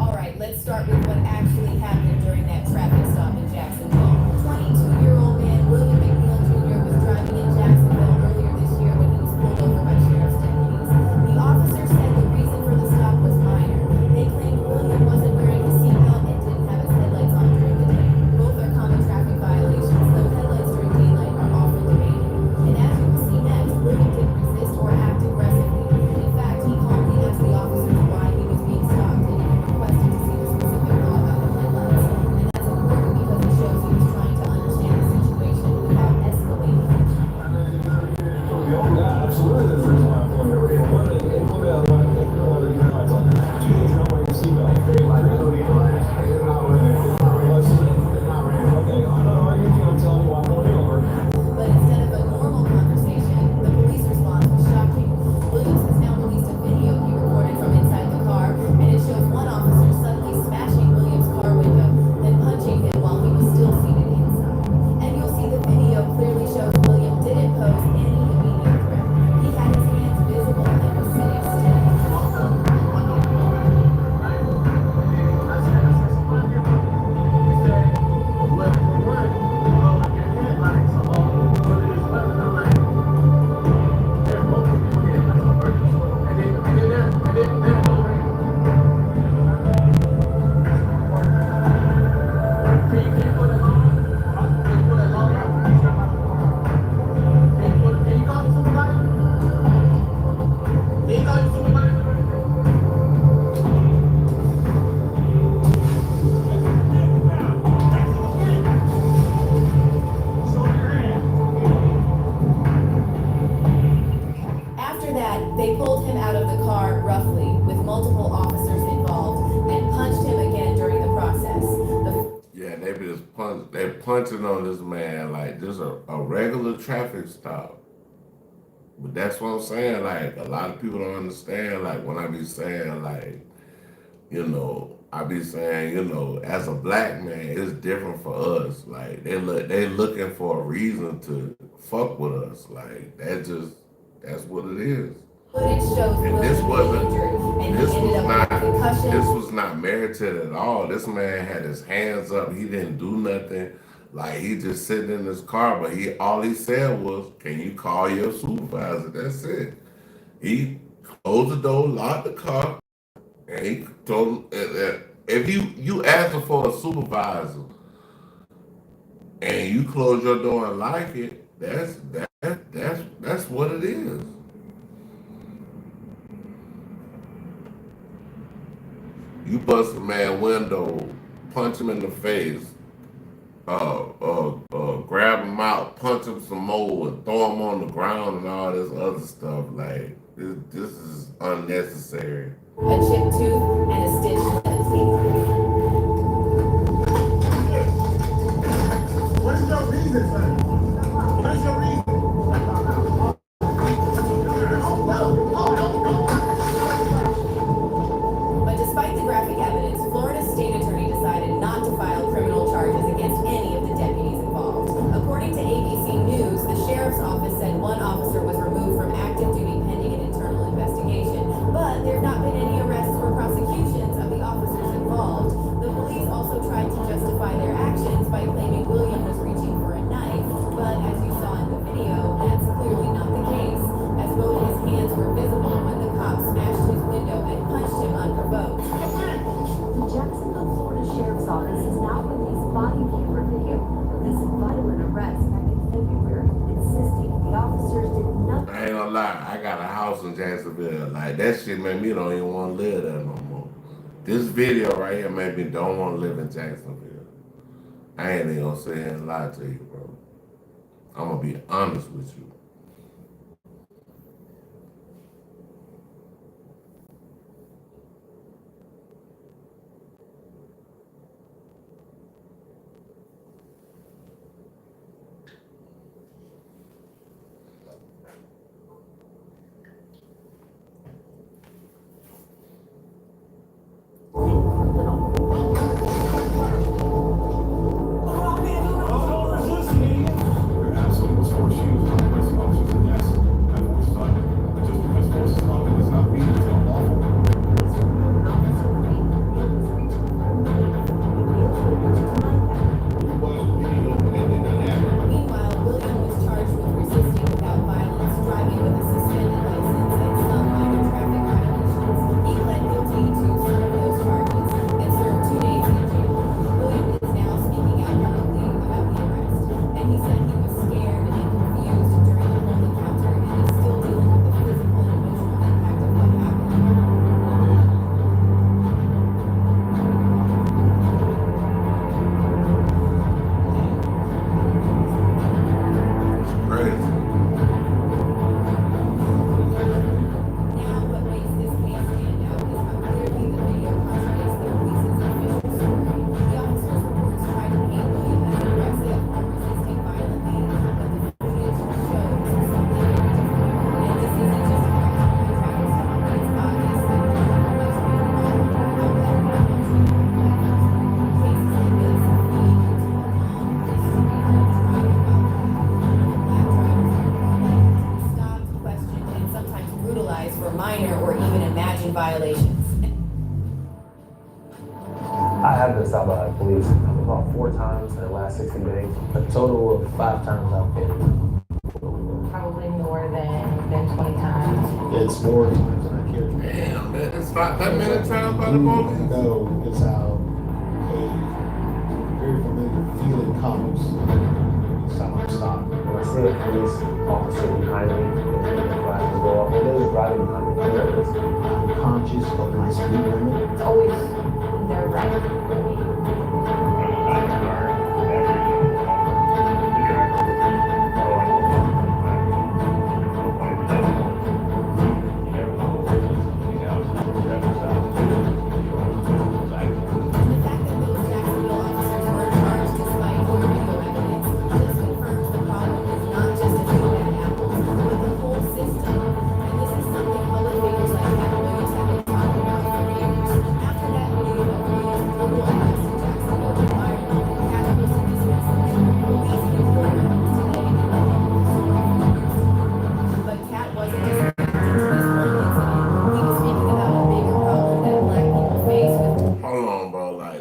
All right, let's start with what actually happened during that traffic stop in Jacksonville. 22-year-old man William McNeil Jr. was driving in Jacksonville earlier this year when he was pulled over by sheriff's deputies. The officers said the reason for the stop was minor. They claimed William wasn't wearing his seatbelt and didn't have his headlights on during the day. Both are common traffic violations, though headlights during daylight are often debated. And as you will see next, William didn't resist or act aggressively. In fact, he calmly asked the officers why he was being stopped and even requested to see the specific law about the headlights. And that's important because it shows he was trying to understand the situation without escalating. But instead of a normal conversation, the police response was shocking. Williams has now released a video he recorded from inside the car, and it shows one officer suddenly smashing Williams' car window, then punching him while he was still seated inside. And you'll see the video clearly shows William didn't pose any immediate threat. He had his hands visible and was sitting still. After that, they pulled him out of the car roughly, with multiple officers involved, and punched him again during the process. Yeah, they punching on this man like this a regular traffic stop. But that's what I'm saying. Like, a lot of people don't understand. Like, when I be saying, like, I be saying, as a black man, it's different for us. Like, they looking for a reason to fuck with us. Like, that's what it is. Footage shows And this William being injured, and he ended up with a concussion. this was not merited at all. This man had his hands up. He didn't do nothing. Like, he just sitting in his car, but all he said was, "Can you call your supervisor?" That's it. He closed the door, locked the car, and he told him if you asking for a supervisor and you close your door and like it, that's what it is. You bust a man window, punch him in the face, grab him out, punch him some more, and throw him on the ground and all this other stuff. Like, this is unnecessary. A chipped tooth and a stitch in the teeth. What is your reason, son? What is your reason? But despite the graphic evidence, Florida's state attorney decided not to file criminal charges against any of the deputies involved. According to ABC News, the sheriff's office said one officer was removed from active duty pending an internal investigation, but there have not been any arrests or prosecutions of the officers involved. The police also tried to justify their actions by claiming William was reaching for a knife, but as you saw in the video, that's clearly not the case, as both his hands were visible when the cop smashed his window and punched him unprovoked. The Jacksonville, Florida Sheriff's Office has now released body camera video of this violent arrest back in February, insisting the officers did nothing. I ain't gonna lie, I got a house in Jacksonville. Like, that shit made me don't even want to live there no more. This video right here made me don't want to live in Jacksonville. I ain't even gonna sit here and lie to you, bro. I'm gonna be honest with you. I've been stopped by police about 4 times in the last 60 days. A total of 5 times I've been. Probably more than 20 times. It's more times than I care. Damn, man, it's not that many times by the police. No, it's how a very familiar feeling comes. Stop. When I see a police officer behind me, and the flashes go off, and they're driving behind me, I'm conscious of my speed limit. It's always nerve-wracking.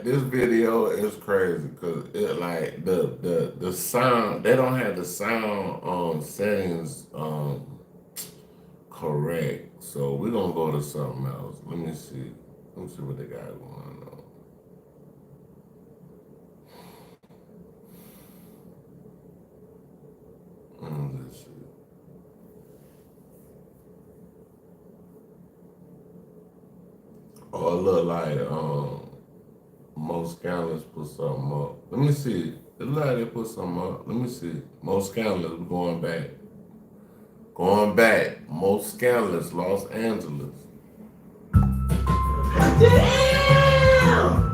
This video is crazy because it like the sound, they don't have the sound settings correct. So we're gonna go to something else. Let me see what they got going on. Let's see. Oh, it look like most scandalous put something up. Let me see. It look like they put something up. Let me see. Most scandalous, we're going back. Most scandalous, Los Angeles. Damn!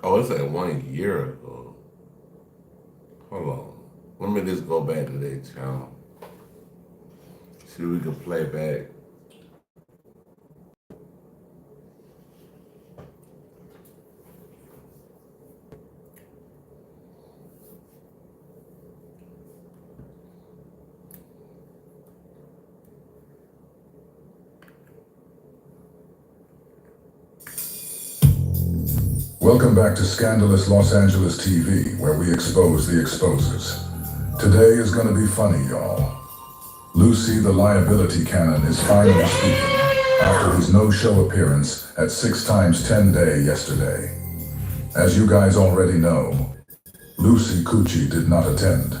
Oh, it's like 1 year ago. Hold on. Let me just go back to their channel. See if we can play back. Welcome back to Scandalous Los Angeles TV, where we expose the exposers. Today is gonna be funny, y'all. Lucy the Liability Cannon is finally speaking after his no-show appearance at 6x10 Day yesterday. As you guys already know, Lucy Coochie did not attend.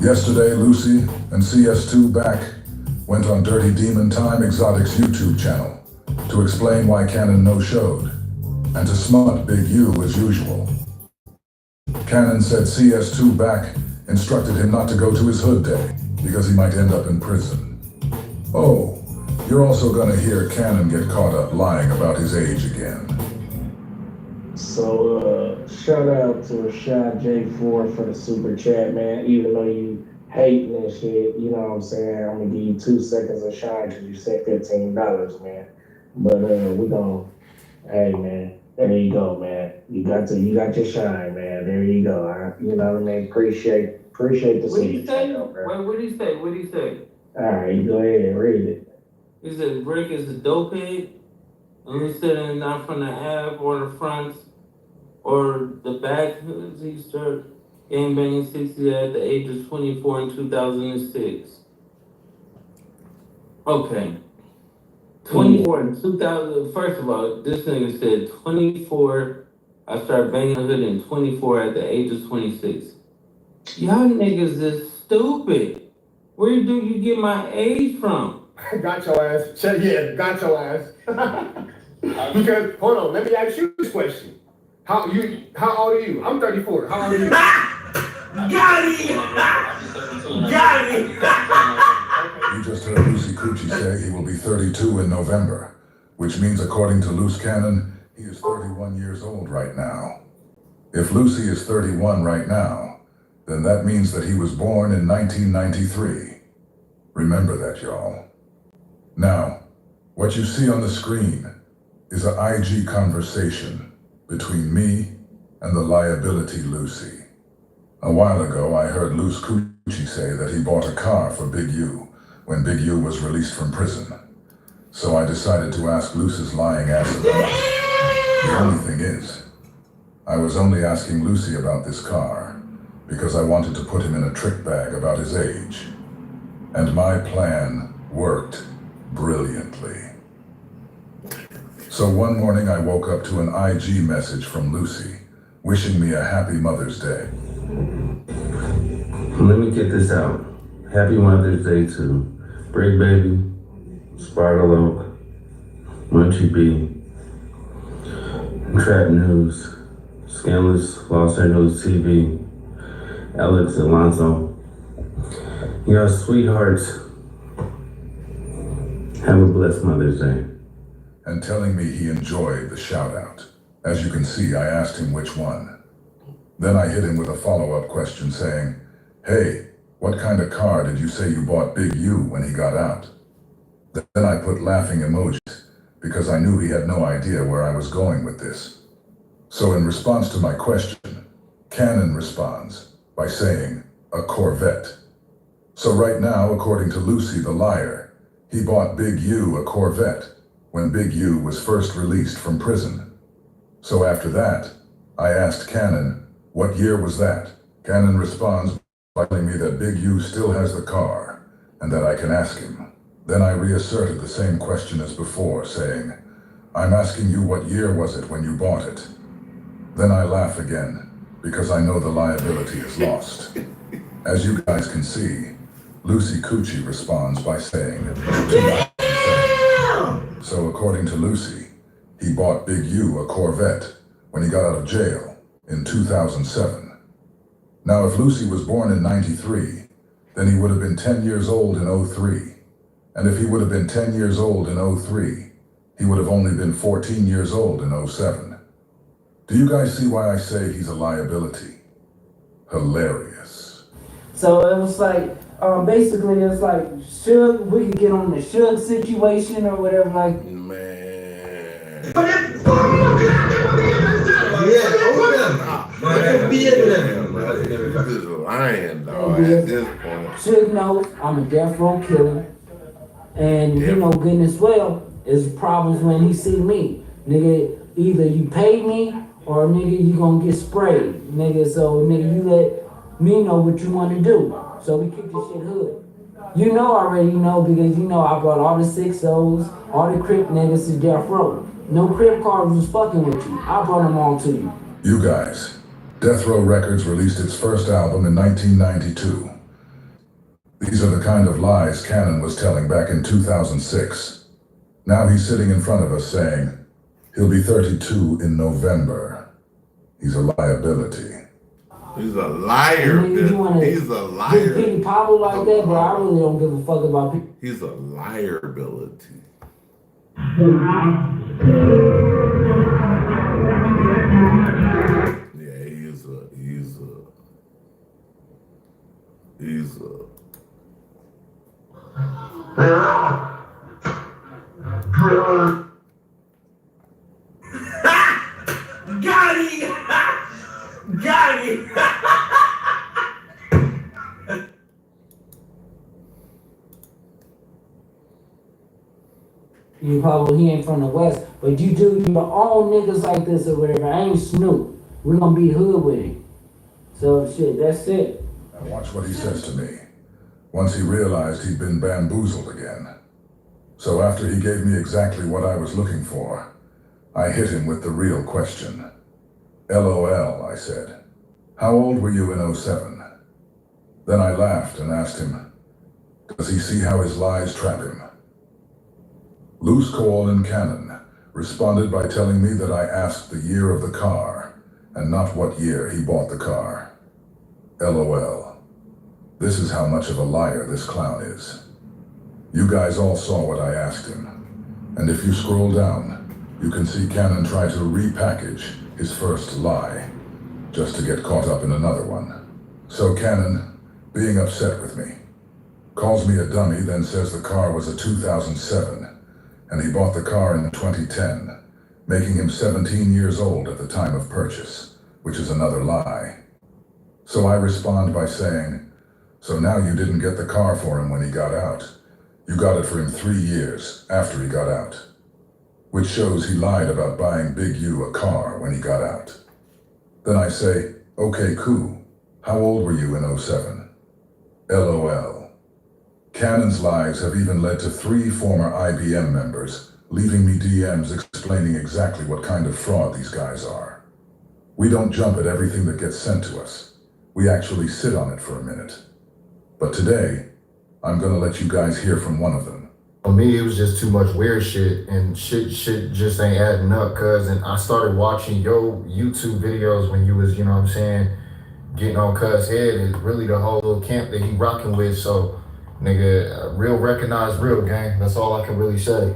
Yesterday, Lucy and CS2 Back went on Dirty Demon Time Exotic's YouTube channel to explain why Cannon no-showed, and to smut Big U as usual. Cannon said CS2 Back instructed him not to go to his hood day because he might end up in prison. Oh, you're also gonna hear Cannon get caught up lying about his age again. So, shout out to Rashad J4 for the super chat, man. Even though you hating this shit, you know what I'm saying? I'm gonna give you 2 seconds of shine because you said $15, man. But we gonna, hey, man. There you go, man. You got your shine, man. There you go. You know what I mean? Appreciate the What did he super say? chat, bro. What did he say? What did he say? All right, you go ahead and read it. He said Brick is a dopehead, and he's sitting not from the ab or the front or the back. He started gangbanging 60 at the age of 24 in 2006. Okay. 24 in 2000. First of all, this nigga said 24. I started banging the hood in 24 at the age of 26. Y'all niggas is stupid. Where do you get my age from? Got your ass. Yeah, got your ass. Because, hold on, let me ask you this question. How old are you? I'm 34. How old are you? Got it! You just heard Lucy Coochie say he will be 32 in November, which means according to Loose Cannon, he is 31 years old right now. If Lucy is 31 right now, then that means that he was born in 1993. Remember that, y'all. Now, what you see on the screen is an IG conversation between me and the liability Lucy. A while ago, I heard Luce Coochie say that he bought a car for Big U when Big U was released from prison. So I decided to ask Luce's lying ass about it. The only thing is, I was only asking Lucy about this car because I wanted to put him in a trick bag about his age. And my plan worked brilliantly. So one morning I woke up to an IG message from Lucy, wishing me a happy Mother's Day. Let me get this out. Happy Mother's Day to Brick Baby, Sparkle Oak, Munchy B, Trap News, Scandalous Los Angeles TV, Alex Alonso. You guys, sweethearts, have a blessed Mother's Day. And telling me he enjoyed the shout out. As you can see, I asked him which one. Then I hit him with a follow-up question saying, hey, what kind of car did you say you bought Big U when he got out? Then I put laughing emojis because I knew he had no idea where I was going with this. So in response to my question, Cannon responds by saying, a Corvette. So right now, according to Lucy the liar, he bought Big U a Corvette when Big U was first released from prison. So after that, I asked Cannon, what year was that? Cannon responds by telling me that Big U still has the car and that I can ask him. Then I reasserted the same question as before, saying, I'm asking you what year was it when you bought it? Then I laugh again because I know the liability is lost. As you guys can see, Lucy Coochie responds by saying, so according to Lucy, he bought Big U a Corvette when he got out of jail in 2007. Now if Lucy was born in 93, then he would have been 10 years old in 03. And if he would have been 10 years old in 03, he would have only been 14 years old in 07. Do you guys see why I say he's a liability? Hilarious. So it was like, basically it's like, Suge, we could get on the Suge situation or whatever, like. Man. Lying, dog, at this point. Suge knows I'm a death row killer. And you know, goodness well, is problems when he see me. Nigga, either you pay me or nigga, you gonna get sprayed. Nigga, so nigga, you let me know what you wanna do. So we kick this shit hood. You know already, because you know I brought all the 6-0s, all the Crip niggas to death row. No Crip cars was fucking with you. I brought them all to you. You guys, Death Row Records released its first album in 1992. These are the kind of lies Cannon was telling back in 2006. Now he's sitting in front of us saying, he'll be 32 in November. He's a liability. He's a liar. He's a liar. Pity Pablo like that, but I really don't give a fuck about people. He's a liability. Yeah, he's a Got it! Got it! You probably, he ain't from the West, but you do your own niggas like this or whatever. I ain't Snoop. We're gonna be hood with him. So shit, that's it. Now watch what he says to me. Once he realized he'd been bamboozled again. So after he gave me exactly what I was looking for, I hit him with the real question. LOL, I said. How old were you in 07? Then I laughed and asked him, does he see how his lies trap him? Loose Coal and Cannon responded by telling me that I asked the year of the car and not what year he bought the car. LOL. This is how much of a liar this clown is. You guys all saw what I asked him. And if you scroll down, you can see Cannon try to repackage his first lie just to get caught up in another one. So Cannon, being upset with me, calls me a dummy, then says the car was a 2007, and he bought the car in 2010, making him 17 years old at the time of purchase, which is another lie. So I respond by saying, so now you didn't get the car for him when he got out. You got it for him 3 years after he got out. Which shows he lied about buying Big U a car when he got out. Then I say, okay, cool. How old were you in 07? LOL. Cannon's lies have even led to 3 former IBM members leaving me DMs explaining exactly what kind of fraud these guys are. We don't jump at everything that gets sent to us. We actually sit on it for a minute. But today, I'm gonna let you guys hear from one of them. For me, it was just too much weird shit, and shit just ain't adding up, cuz. And I started watching your YouTube videos when you was, you know what I'm saying, getting on cuz head, and really the whole little camp that he rocking with. So, nigga, real recognize real, gang. That's all I can really say.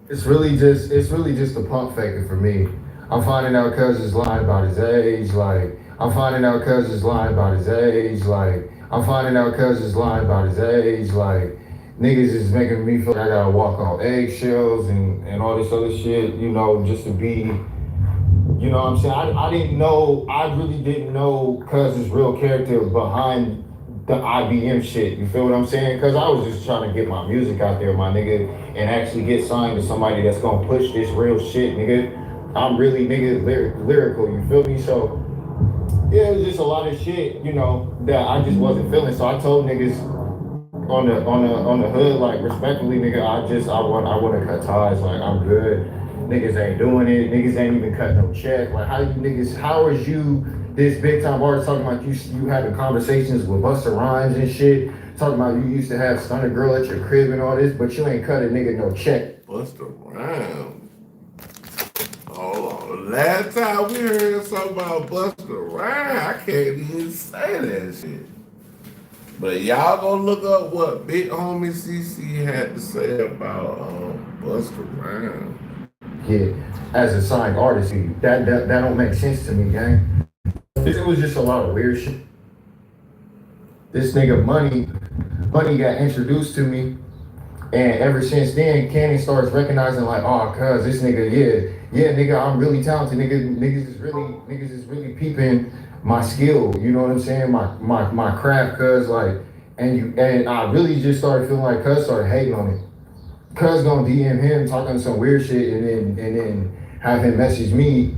It's really just a pump faker for me. I'm finding out cuz is lying about his age, like, I'm finding out cuz is lying about his age, like, I'm finding out cuz is lying about his age, like, niggas is making me feel like I gotta walk on eggshells and all this other shit, you know, just to be, you know what I'm saying? I really didn't know cuz's real character behind the IBM shit, you feel what I'm saying? Cause I was just trying to get my music out there, my nigga, and actually get signed to somebody that's gonna push this real shit, nigga. I'm really, nigga, lyrical, you feel me? So, yeah, it was just a lot of shit, you know, that I just wasn't feeling. So I told niggas on the hood, like, respectfully, nigga, I want to cut ties, like, I'm good. Niggas ain't doing it. Niggas ain't even cutting no check. Like, how is you, this big time artist, talking about you having conversations with Busta Rhymes and shit, talking about you used to have Stunner Girl at your crib and all this, but you ain't cut a nigga no check. Busta Rhymes. Hold on. Last time we heard something about Busta Rhymes, I can't even say that shit. But y'all go look up what Big Homie CC had to say about Busta Rhymes. Yeah, as a signed artist, that don't make sense to me, gang. It was just a lot of weird shit. This nigga Money got introduced to me, and ever since then, Cannon starts recognizing like, oh, cuz this nigga, yeah, nigga, I'm really talented, niggas is really peeping my skill, you know what I'm saying, my craft, cuz, like, and I really just started feeling like cuz started hating on it. Cuz gonna DM him talking some weird shit, and then have him message me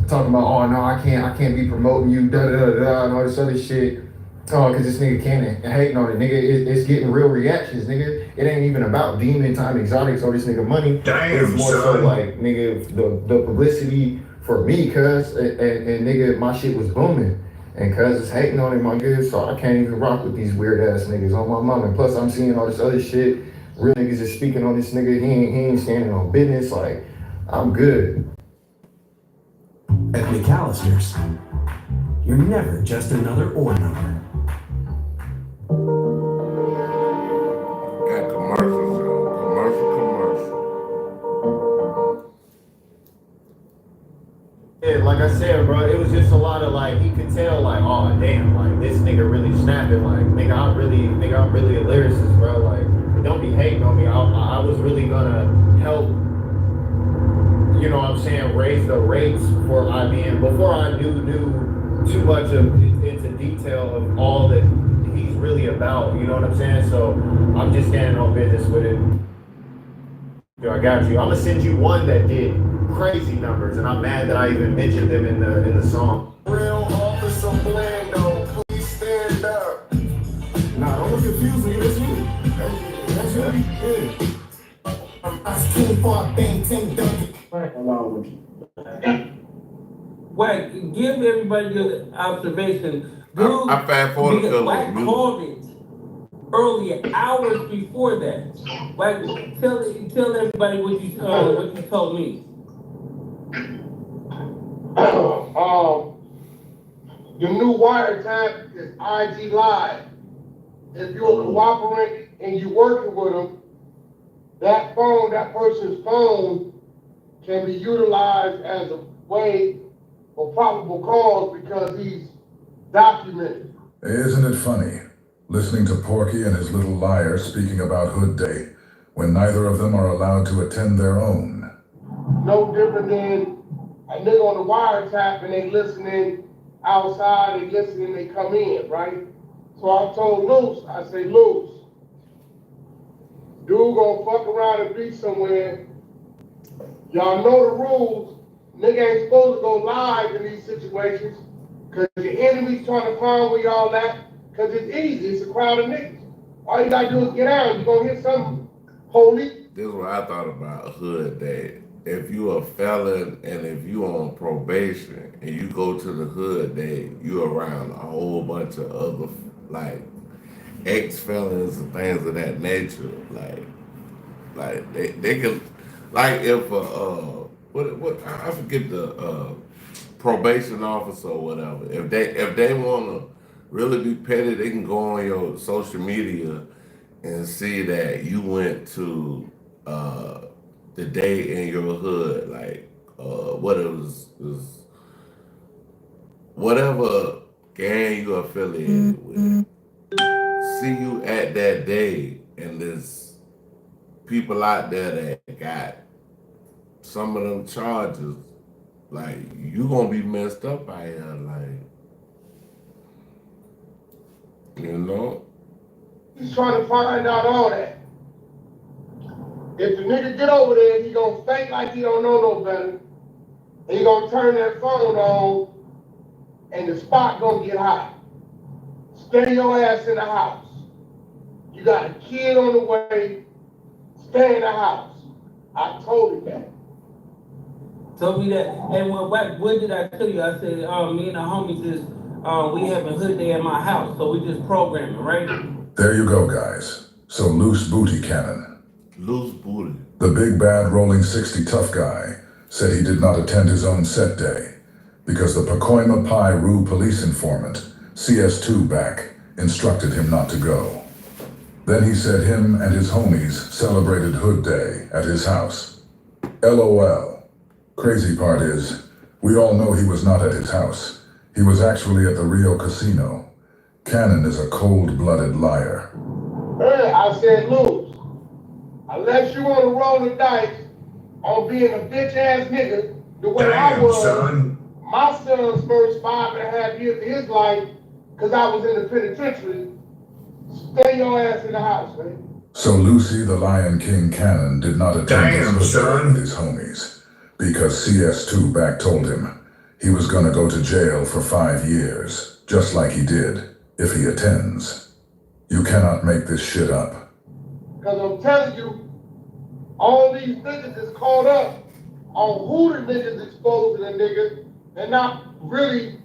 talking about, oh no, I can't be promoting you, da da da and all this other shit. Oh, cause this nigga Cannon hating on it, nigga. It's getting real reactions, nigga. It ain't even about Demon Time Exotics or this nigga Money. Damn, it's more son. so like, nigga, the publicity for me, cuz, and nigga, my shit was booming. And cuz is hating on it, my nigga, so I can't even rock with these weird ass niggas on my mama. And plus I'm seeing all this other shit. Real niggas is speaking on this nigga. He ain't standing on business. Like, I'm good. At McAllister's, you're never just another ore number. Got commercials, commercial. Yeah, like I said, bro, it was just a lot of like, he could tell like, oh damn, like this nigga really snapping, like nigga, I'm really a lyricist, bro. Like, don't be hating on me. I was really gonna help, you know what I'm saying, raise the rates for IBM before I knew too much into detail of all that he's really about, you know what I'm saying? So I'm just standing on business with it. Yo, I got you. I'm gonna send you one that did crazy numbers, and I'm mad that I even mentioned them in the song. Real Officer Blando, please stand up. Nah, don't look confused, nigga. That's you. That's you. Yeah. I came for a bang, ting, dunk. Along with you. Wait, give everybody your observation. Dude, I fast forward because to Wack called it earlier, hours before that. Wack, tell everybody what you told me. The new wiretap is IG Live. If you're cooperating and you're working with them, that person's phone can be utilized as a way for probable cause because he's documented. Isn't it funny, listening to Porky and his little liar speaking about Hood Day, when neither of them are allowed to attend their own? No different than a nigga on the wiretap and they listening outside, they listening, they come in, right? So I told Luce, I say, Luce, dude gonna fuck around and be somewhere. Y'all know the rules. Nigga ain't supposed to go live in these situations because your enemy's trying to find where y'all at because it's easy. It's a crowd of niggas. All you gotta do is get out. You gonna hit something holy. This is what I thought about Hood Day. If you a felon and if you on probation and you go to the Hood Day, you around a whole bunch of other like ex-felons and things of that nature. Like they can, like if what I forget the probation officer or whatever. If they wanna really be petty, they can go on your social media and see that you went to the day in your hood, like what it was whatever gang you affiliated with. See you at that day, and there's people out there that got some of them charges. Like you gonna be messed up out here, like you know. He's trying to find out all that. If the nigga get over there, he gonna fake like he don't know no better. And he gonna turn that phone on, and the spot gonna get hot. Stay your ass in the house. You got a kid on the way. Stay in the house. I told him that. Told me that, and what did I tell you? I said, me and the homies is, we having Hood Day at my house, so we just programming, right? There you go, guys. So Loose Booty Cannon, Loose booty. the big bad rolling 60 tough guy, said he did not attend his own set day because the Pacoima Pi Rue police informant, CS2 back, instructed him not to go. Then he said him and his homies celebrated Hood Day at his house. LOL. Crazy part is, we all know he was not at his house. He was actually at the Rio Casino. Cannon is a cold-blooded liar. Hey, I said, Luz, unless you want to roll the dice on being a bitch-ass nigga the way I was, son. my son's first 5.5 years of his life, because I was in the penitentiary, stay your ass in the house, man. So Lucy the Lion King Cannon did not attend Damn, his son. with his homies because CS2 back told him he was gonna go to jail for 5 years, just like he did if he attends. You cannot make this shit up. Because I'm telling you, all these niggas is caught up on who the niggas exposing the niggas and not really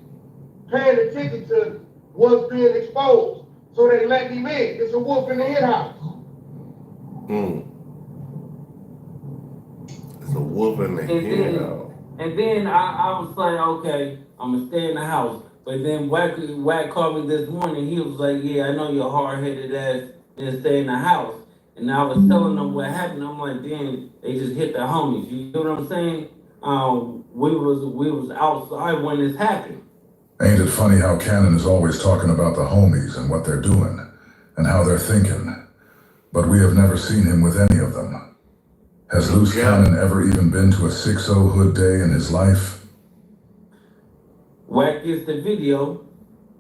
paying attention to what's being exposed. So they let him in. It's a wolf in the hen house. It's a wolf in the hen house. And then I was like, okay, I'm gonna stay in the house. But then Wack called me this morning. He was like, yeah, I know you're hard-headed ass and stay in the house. And I was telling them what happened. I'm like, damn, they just hit the homies. You know what I'm saying? We was outside when this happened. Ain't it funny how Cannon is always talking about the homies and what they're doing and how they're thinking, but we have never seen him with any of them. Has Loose Cannon ever even been to a 6-0 Hood Day in his life? Wack gets the video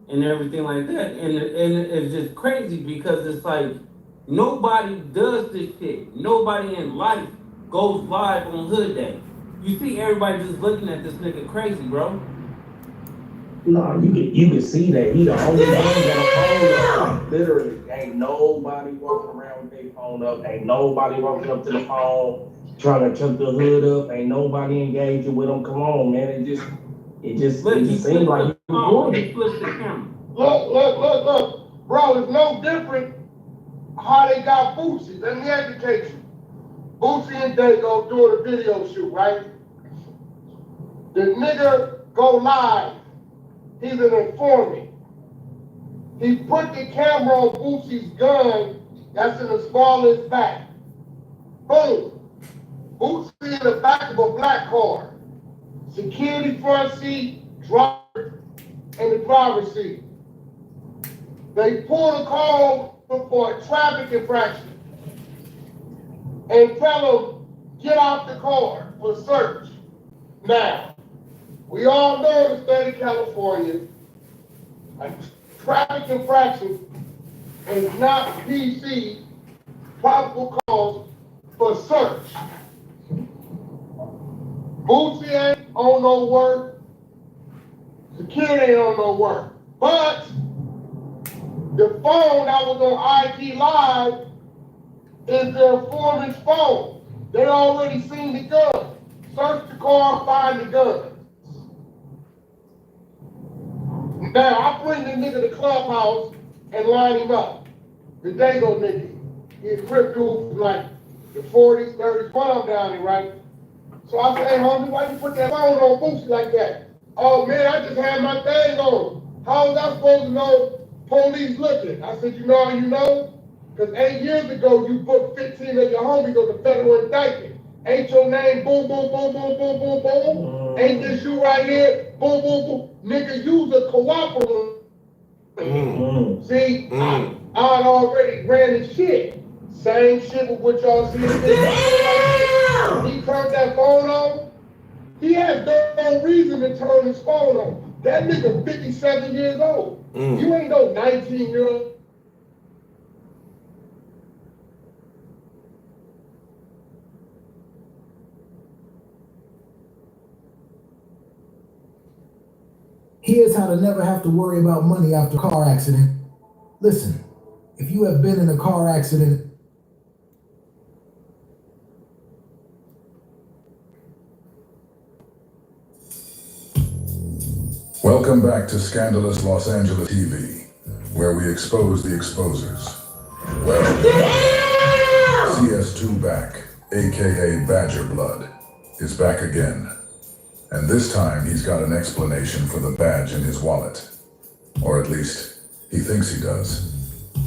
and everything like that. And it's just crazy because it's like, nobody does this shit. Nobody in life goes live on Hood Day. You see everybody just looking at this nigga crazy, bro. No, you can see that he the only one got a phone up. Literally, ain't nobody walking around with their phone up. Ain't nobody walking up to the phone trying to chuck the hood up. Ain't nobody engaging with them. Come on, man. It just seems like you doing it. Look. Bro, it's no different how they got Bootsy. Let me educate you. Bootsy and Dago doing a video shoot, right? The nigga go live. He's an informant. He put the camera on Bootsy's gun that's in the smallest back. Boom. Bootsy in the back of a black car. Security front seat, driver. in the driver's seat. They pull the car over for a traffic infraction and tell them, get out the car for search. Now, we all know in the state of California, a traffic infraction is not PC, probable cause for search. Bootsy ain't on no work, security ain't on no work, but the phone that was on IG Live is their informant's phone. They already seen the gun. Search the car, find the gun. Now, I bring the nigga to Clubhouse and line him up. The Dago nigga. He's a crip dude from like the 40s, 30s, one of them down there, right? So I said, hey, homie, why you put that phone on Boosie like that? Oh, man, I just had my thing on. How was I supposed to know police looking? I said, you know how you know? Because 8 years ago, you booked 15 of your homies on the federal indictment. Ain't your name boom, boom, boom, boom, boom, boom, boom? Ain't this you right here? Boom, boom, boom. Nigga, you's a cooperative. See, I already ran his shit. Same shit with what y'all see. Damn! He turned that phone on. He has no reason to turn his phone on. That nigga 57 years old. You ain't no 19-year-old. Here's how to never have to worry about money after a car accident. Listen, if you have been in a car accident, Welcome back to Scandalous Los Angeles TV, where we expose the exposers. Well, CS2 back, aka Badger Blood, is back again. And this time he's got an explanation for the badge in his wallet. Or at least, he thinks he does.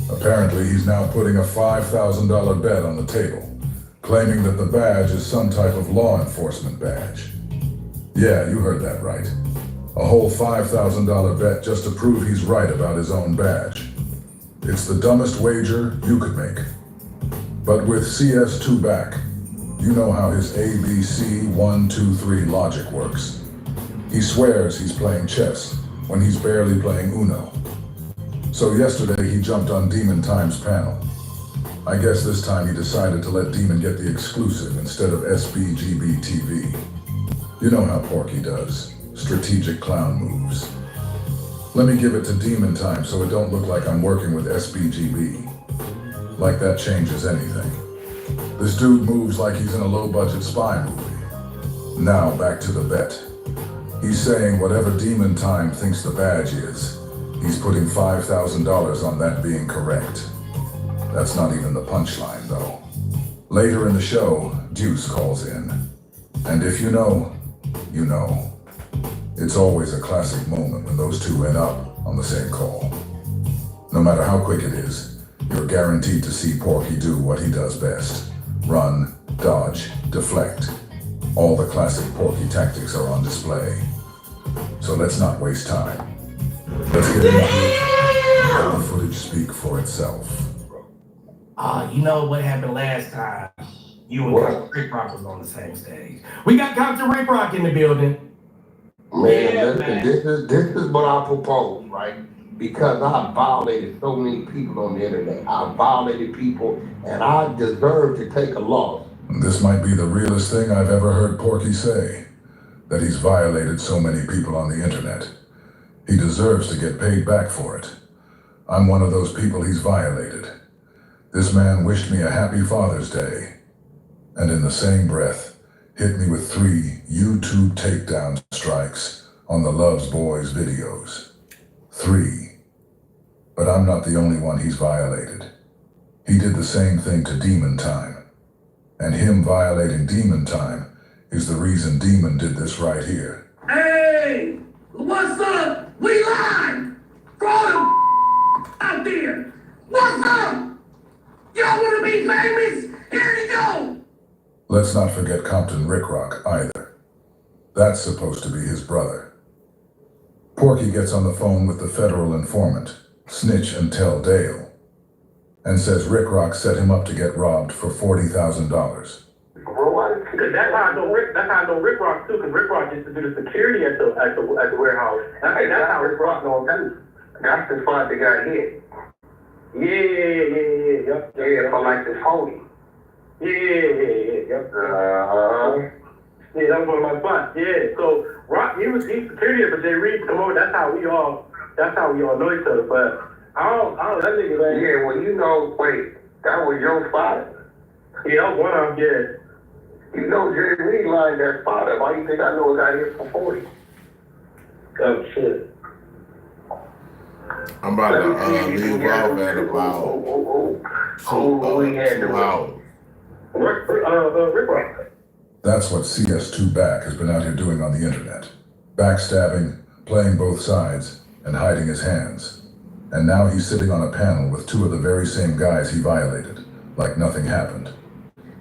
Apparently he's now putting a $5,000 bet on the table, claiming that the badge is some type of law enforcement badge. Yeah, you heard that right. A whole $5,000 bet just to prove he's right about his own badge. It's the dumbest wager you could make. But with CS2 back, you know how his ABC 1, 2, 3 logic works. He swears he's playing chess when he's barely playing Uno. So yesterday he jumped on Demon Time's panel. I guess this time he decided to let Demon get the exclusive instead of SBGB TV. You know how Porky does. Strategic clown moves. Let me give it to Demon Time so it don't look like I'm working with SBGB. Like that changes anything. This dude moves like he's in a low-budget spy movie. Now back to the bet. He's saying whatever Demon Time thinks the badge is, he's putting $5,000 on that being correct. That's not even the punchline, though. Later in the show, Deuce calls in. And if you know, you know. It's always a classic moment when those two end up on the same call. No matter how quick it is, you're guaranteed to see Porky do what he does best. Run, dodge, deflect. All the classic Porky tactics are on display. So let's not waste time. Let's get into it. Let the footage speak for itself. You know what happened last time? You and Captain Rick Rock was on the same stage. We got Captain Rick Rock in the building. Man, this is what I propose, right? Because I violated so many people on the internet. I violated people, and I deserve to take a loss. This might be the realest thing I've ever heard Porky say. That he's violated so many people on the internet. He deserves to get paid back for it. I'm one of those people he's violated. This man wished me a happy Father's Day. And in the same breath, hit me with 3 YouTube takedown strikes on the Loves Boys videos. 3. But I'm not the only one he's violated. He did the same thing to Demon Time. And him violating Demon Time is the reason Demon did this right here. Hey, what's up? We live! For all the out there. What's up? Y'all wanna be famous? Here you go! Let's not forget Compton Rick Rock either. That's supposed to be his brother. Porky gets on the phone with the federal informant, Snitch and Tell Dale, and says Rick Rock set him up to get robbed for $40,000. That's how I know Rick Rock too, because Rick Rock used to do the security at the warehouse. That's how Rick Rock knows too. That's the spot they got hit. Yep. Yeah, for like this holding. Yep. Yeah, that was one of my spots. Yeah, so Rock, he's security for Jay Reed to come over. That's how we all know each other. But I don't that nigga, man. Yeah, well, you know, wait, that was your spot? Yeah, that was one of them, yeah. You know Jay Reed lined that spot up. Why do you think I know a guy here for 40? Oh, shit. I'm about to leave off at about 2 hours. Rick Rock. That's what CS2 Back has been out here doing on the internet. Backstabbing, playing both sides, and hiding his hands. And now he's sitting on a panel with two of the very same guys he violated, like nothing happened.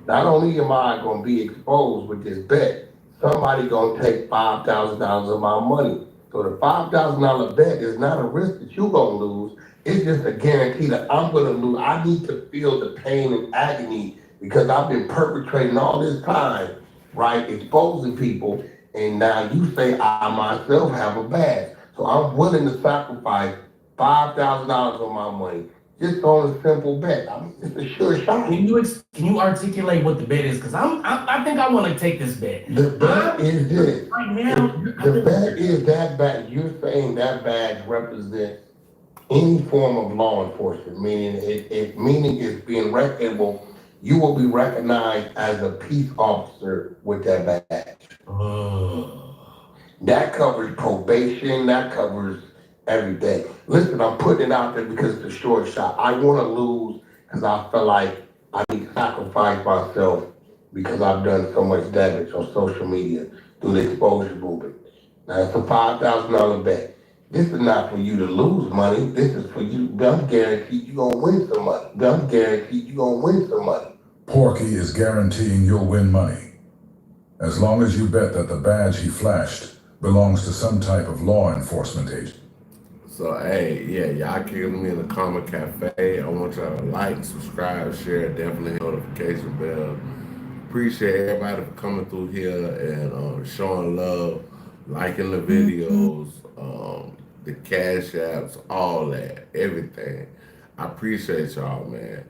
Not only am I going to be exposed with this bet, somebody going to take $5,000 of my money. So the $5,000 bet is not a risk that you're going to lose. It's just a guarantee that I'm going to lose. I need to feel the pain and agony because I've been perpetrating all this time, right, exposing people, and now you say I myself have a badge. So I'm willing to sacrifice $5,000 of my money just on a simple bet. I mean, it's a sure shot. Can you articulate what the bet is? Because I think I want to take this bet. The bet is this. Right now, the bet is that badge. You're saying that badge represents any form of law enforcement, meaning it's being recognizable. You will be recognized as a peace officer with that badge. That covers probation. That covers everything. Listen, I'm putting it out there because it's a short shot. I want to lose because I feel like I need to sacrifice myself because I've done so much damage on social media through the exposure movement. Now, it's a $5,000 bet. This is not for you to lose money. This is for you. I'm guaranteed you're going to win some money. I'm guaranteed you're going to win some money. Porky is guaranteeing you'll win money, as long as you bet that the badge he flashed belongs to some type of law enforcement agent. So, hey, yeah, y'all kill me in the Karma Cafe. I want y'all to like, subscribe, share, definitely hit the notification bell. Appreciate everybody for coming through here and showing love, liking the videos, the cash apps, all that, everything. I appreciate y'all, man.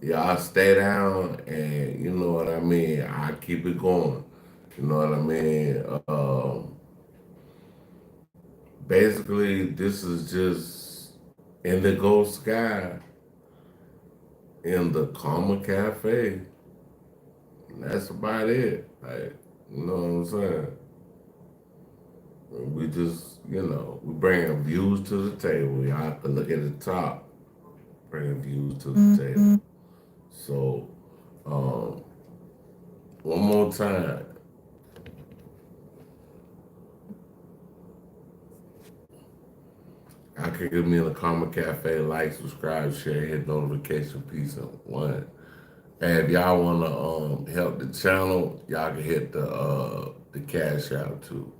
Y'all stay down and you know what I mean. I keep it going. You know what I mean? Basically, this is just Indigo Sky in the Karma Cafe. And that's about it. Like, you know what I'm saying? We just, you know, we bring views to the table. Y'all have to look at the top. Bring views to the table. So, one more time. I could give me in the Karma Cafe, like, subscribe, share, hit notification, peace, and one. And if y'all wanna help the channel, y'all can hit the cash out too.